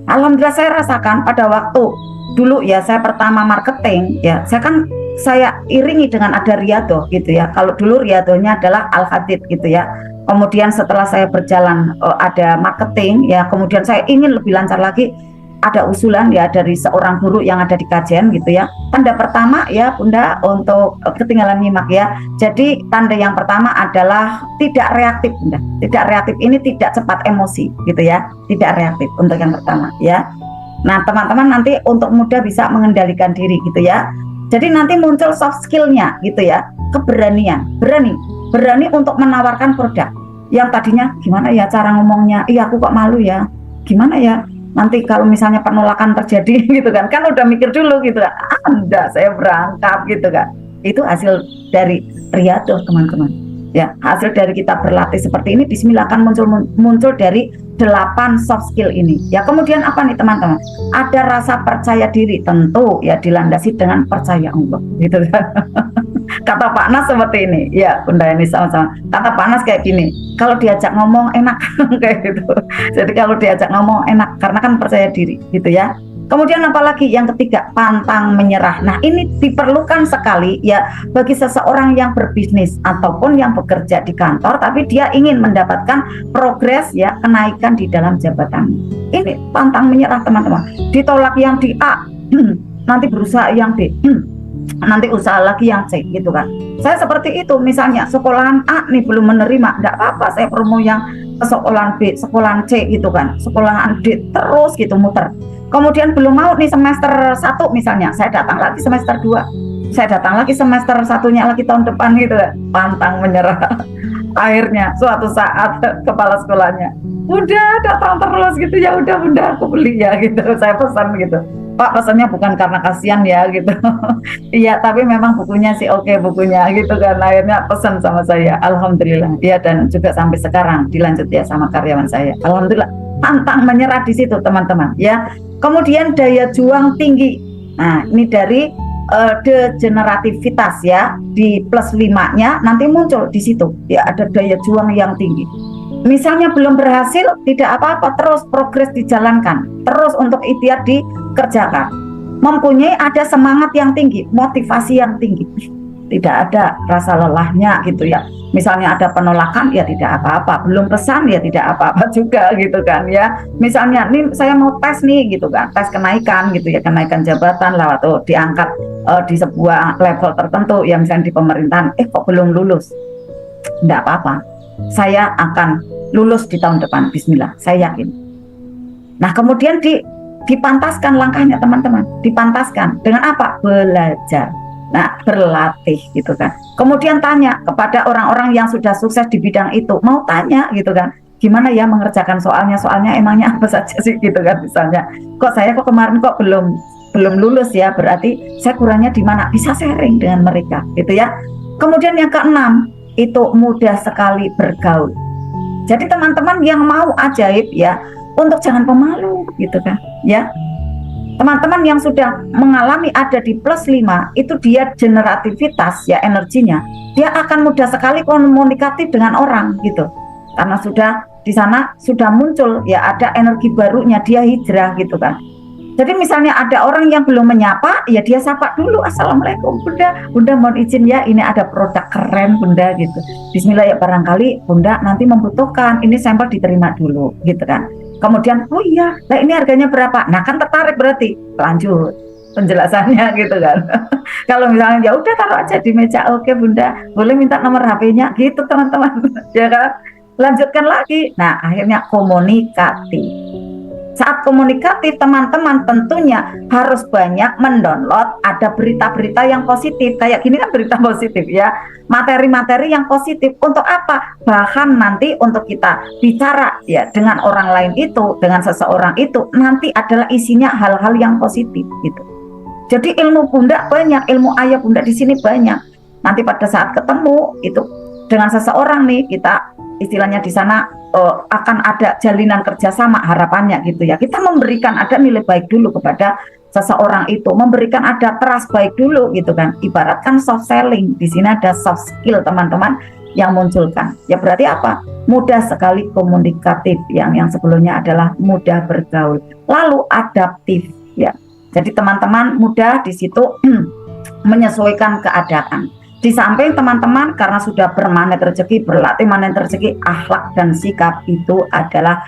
Alhamdulillah saya rasakan pada waktu dulu ya, saya pertama marketing ya, saya iringi dengan ada riyadhah gitu ya. Kalau dulu riyadhahnya adalah Al-Hadid gitu ya. Kemudian setelah saya berjalan ada marketing ya, kemudian saya ingin lebih lancar lagi, ada usulan ya dari seorang guru yang ada di kajian gitu ya. Tanda pertama ya Bunda, untuk ketinggalan nyimak ya. Jadi tanda yang pertama adalah tidak reaktif Bunda. Tidak reaktif ini tidak cepat emosi gitu ya. Tidak reaktif untuk yang pertama ya. Nah teman-teman nanti untuk mudah bisa mengendalikan diri gitu ya. Jadi nanti muncul soft skillnya gitu ya. Keberanian, berani untuk menawarkan produk. Yang tadinya gimana ya cara ngomongnya, iya aku kok malu ya, gimana ya nanti kalau misalnya penolakan terjadi gitu kan udah mikir dulu gitu kan, enggak saya berangkat gitu kan. Itu hasil dari riyadhah teman-teman ya, hasil dari kita berlatih seperti ini. Bismillah akan muncul dari 8 soft skill ini ya. Kemudian apa nih teman-teman? Ada rasa percaya diri, tentu ya dilandasi dengan percaya Allah gitu kan. Kata Pak Nas seperti ini ya Bunda, ini sama-sama. Kata Pak Nas kayak gini, kalau diajak ngomong enak kayak gitu. Jadi kalau diajak ngomong enak karena kan percaya diri gitu ya. Kemudian apalagi yang ketiga, pantang menyerah. Nah ini diperlukan sekali ya bagi seseorang yang berbisnis ataupun yang bekerja di kantor, tapi dia ingin mendapatkan progres ya, kenaikan di dalam jabatan. Ini pantang menyerah teman-teman. Ditolak yang di A, nanti berusaha yang B, nanti usaha lagi yang C gitu kan. Saya seperti itu, misalnya sekolahan A nih belum menerima, enggak apa-apa saya promo yang ke sekolahan B, sekolahan C gitu kan, sekolahan D, terus gitu muter. Kemudian belum mau nih semester 1 misalnya, saya datang lagi semester 2, saya datang lagi semester 1-nya lagi tahun depan gitu kan. Pantang menyerah. Akhirnya suatu saat kepala sekolahnya, udah datang terus gitu ya, udah Bunda aku beli ya gitu, saya pesan gitu. Pak pesannya bukan karena kasihan ya gitu. Iya tapi memang bukunya sih oke bukunya gitu kan. Akhirnya pesan sama saya, alhamdulillah ya, dan juga sampai sekarang dilanjut ya sama karyawan saya, alhamdulillah. Pantang menyerah di situ teman-teman ya. Kemudian daya juang tinggi. Nah ini dari degenerativitas ya, di plus 5-nya nanti muncul di situ ya, ada daya juang yang tinggi. Misalnya belum berhasil, tidak apa-apa, terus progres dijalankan, terus untuk ikhtiar dikerjakan. Mempunyai ada semangat yang tinggi, motivasi yang tinggi. tidak ada rasa lelahnya gitu ya. Misalnya ada penolakan ya tidak apa-apa, belum pesan ya tidak apa-apa juga gitu kan ya. Misalnya nih saya mau tes nih gitu kan, tes kenaikan gitu ya, kenaikan jabatan lah atau diangkat di sebuah level tertentu ya, misalnya di pemerintahan, kok belum lulus, tidak apa-apa, saya akan lulus di tahun depan, bismillah, saya yakin. Nah kemudian dipantaskan langkahnya teman-teman, dipantaskan dengan apa? Belajar. Nah, berlatih gitu kan. Kemudian tanya kepada orang-orang yang sudah sukses di bidang itu, mau tanya gitu kan, gimana ya mengerjakan soalnya emangnya apa saja sih gitu kan, misalnya kok kemarin kok belum lulus ya, berarti saya kurangnya di mana, bisa sharing dengan mereka gitu ya. Kemudian yang keenam, itu mudah sekali bergaul. Jadi teman-teman yang mau ajaib ya, untuk jangan pemalu gitu kan ya. Teman-teman yang sudah mengalami ada di plus 5, itu dia generativitas ya, energinya dia akan mudah sekali komunikatif dengan orang gitu, karena sudah di sana sudah muncul ya, ada energi barunya, dia hijrah gitu kan. Jadi misalnya ada orang yang belum menyapa ya, dia sapa dulu, assalamualaikum bunda mohon izin ya, ini ada produk keren bunda gitu, bismillah ya, barangkali bunda nanti membutuhkan, ini sampel diterima dulu gitu kan. Kemudian, oh iya, nah ini harganya berapa? Nah kan tertarik berarti, lanjut penjelasannya gitu kan. Kalau misalnya ya udah taruh aja di meja, oke bunda, boleh minta nomor HP-nya gitu teman-teman, ya kan? Lanjutkan lagi. Nah akhirnya komunikatif. Saat komunikatif teman-teman tentunya harus banyak mendownload ada berita-berita yang positif. Kayak gini kan berita positif ya, materi-materi yang positif. Untuk apa? Bahkan nanti untuk kita bicara ya dengan orang lain itu, dengan seseorang itu, nanti adalah isinya hal-hal yang positif gitu. Jadi ilmu bunda banyak, ilmu ayah bunda di sini banyak. Nanti pada saat ketemu itu dengan seseorang nih, kita istilahnya di sana akan ada jalinan kerjasama, harapannya gitu ya. Kita memberikan ada nilai baik dulu kepada seseorang itu, memberikan ada trust baik dulu gitu kan. Ibaratkan soft selling, di sini ada soft skill teman-teman yang munculkan. Ya berarti apa? Mudah sekali komunikatif, yang sebelumnya adalah mudah bergaul, lalu adaptif ya. Jadi teman-teman mudah di situ menyesuaikan keadaan. Di samping teman-teman karena sudah bermanet rezeki, berlatih manet rezeki, akhlak dan sikap itu adalah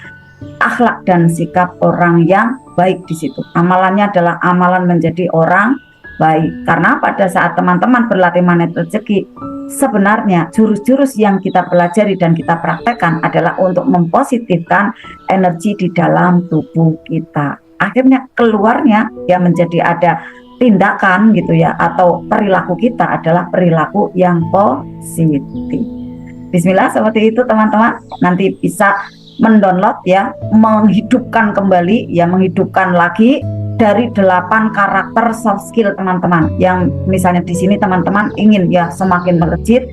akhlak dan sikap orang yang baik di situ. Amalannya adalah amalan menjadi orang baik. Karena pada saat teman-teman berlatih manet rezeki, sebenarnya jurus-jurus yang kita pelajari dan kita praktekkan adalah untuk mempositifkan energi di dalam tubuh kita. Akhirnya keluarnya ya menjadi ada tindakan gitu ya, atau perilaku kita adalah perilaku yang positif. Bismillah, seperti itu teman-teman. Nanti bisa mendownload ya, menghidupkan kembali ya, menghidupkan lagi dari 8 karakter soft skill teman-teman. Yang misalnya di sini teman-teman ingin ya semakin melejit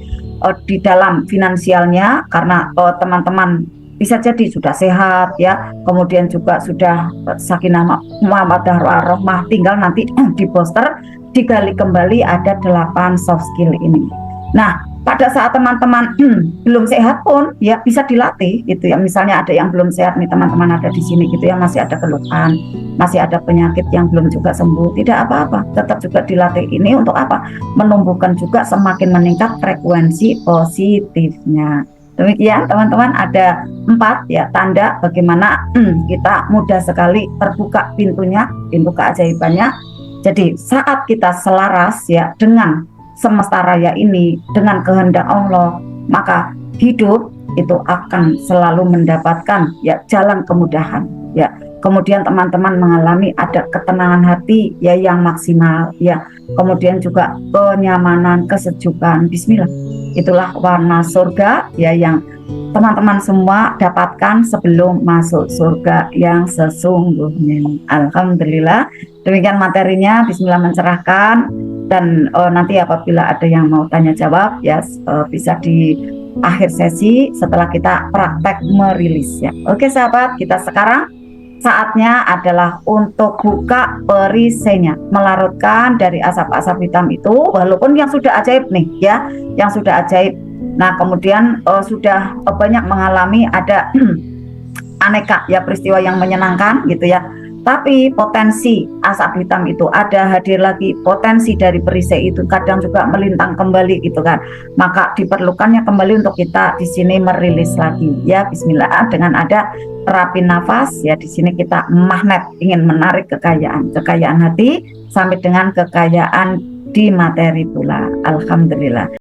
di dalam finansialnya, karena teman-teman bisa jadi sudah sehat ya, kemudian juga sudah sakinah mawaddah warahmah, tinggal nanti di poster digali kembali ada 8 soft skill ini. Nah pada saat teman-teman belum sehat pun ya bisa dilatih gitu ya. Misalnya ada yang belum sehat nih teman-teman, ada di sini gitu ya, masih ada keluhan, masih ada penyakit yang belum juga sembuh, tidak apa-apa, tetap juga dilatih. Ini untuk apa? Menumbuhkan juga semakin meningkat frekuensi positifnya. Demikian teman-teman, ada 4 ya tanda bagaimana kita mudah sekali terbuka pintunya, pintu keajaibannya. Jadi saat kita selaras ya dengan semesta raya ini, dengan kehendak Allah, maka hidup itu akan selalu mendapatkan ya jalan kemudahan ya. Kemudian teman-teman mengalami ada ketenangan hati ya yang maksimal ya. Kemudian juga kenyamanan, kesejukan. Bismillah. Itulah warna surga ya yang teman-teman semua dapatkan sebelum masuk surga yang sesungguhnya. Alhamdulillah. Demikian materinya. Bismillah, mencerahkan. Dan nanti apabila ada yang mau tanya jawab ya bisa di akhir sesi setelah kita praktek merilis ya. Oke sahabat, kita sekarang saatnya adalah untuk buka perisainya, melarutkan dari asap-asap hitam itu, walaupun yang sudah ajaib nih ya, yang sudah ajaib. Nah kemudian sudah banyak mengalami ada aneka ya peristiwa yang menyenangkan gitu ya. Tapi potensi asap hitam itu ada, hadir lagi potensi dari perisai itu kadang juga melintang kembali gitu kan. Maka diperlukannya kembali untuk kita di sini merilis lagi ya. Bismillah, dengan ada terapi nafas ya, di sini kita magnet ingin menarik kekayaan hati sampai dengan kekayaan di materi pula. Alhamdulillah.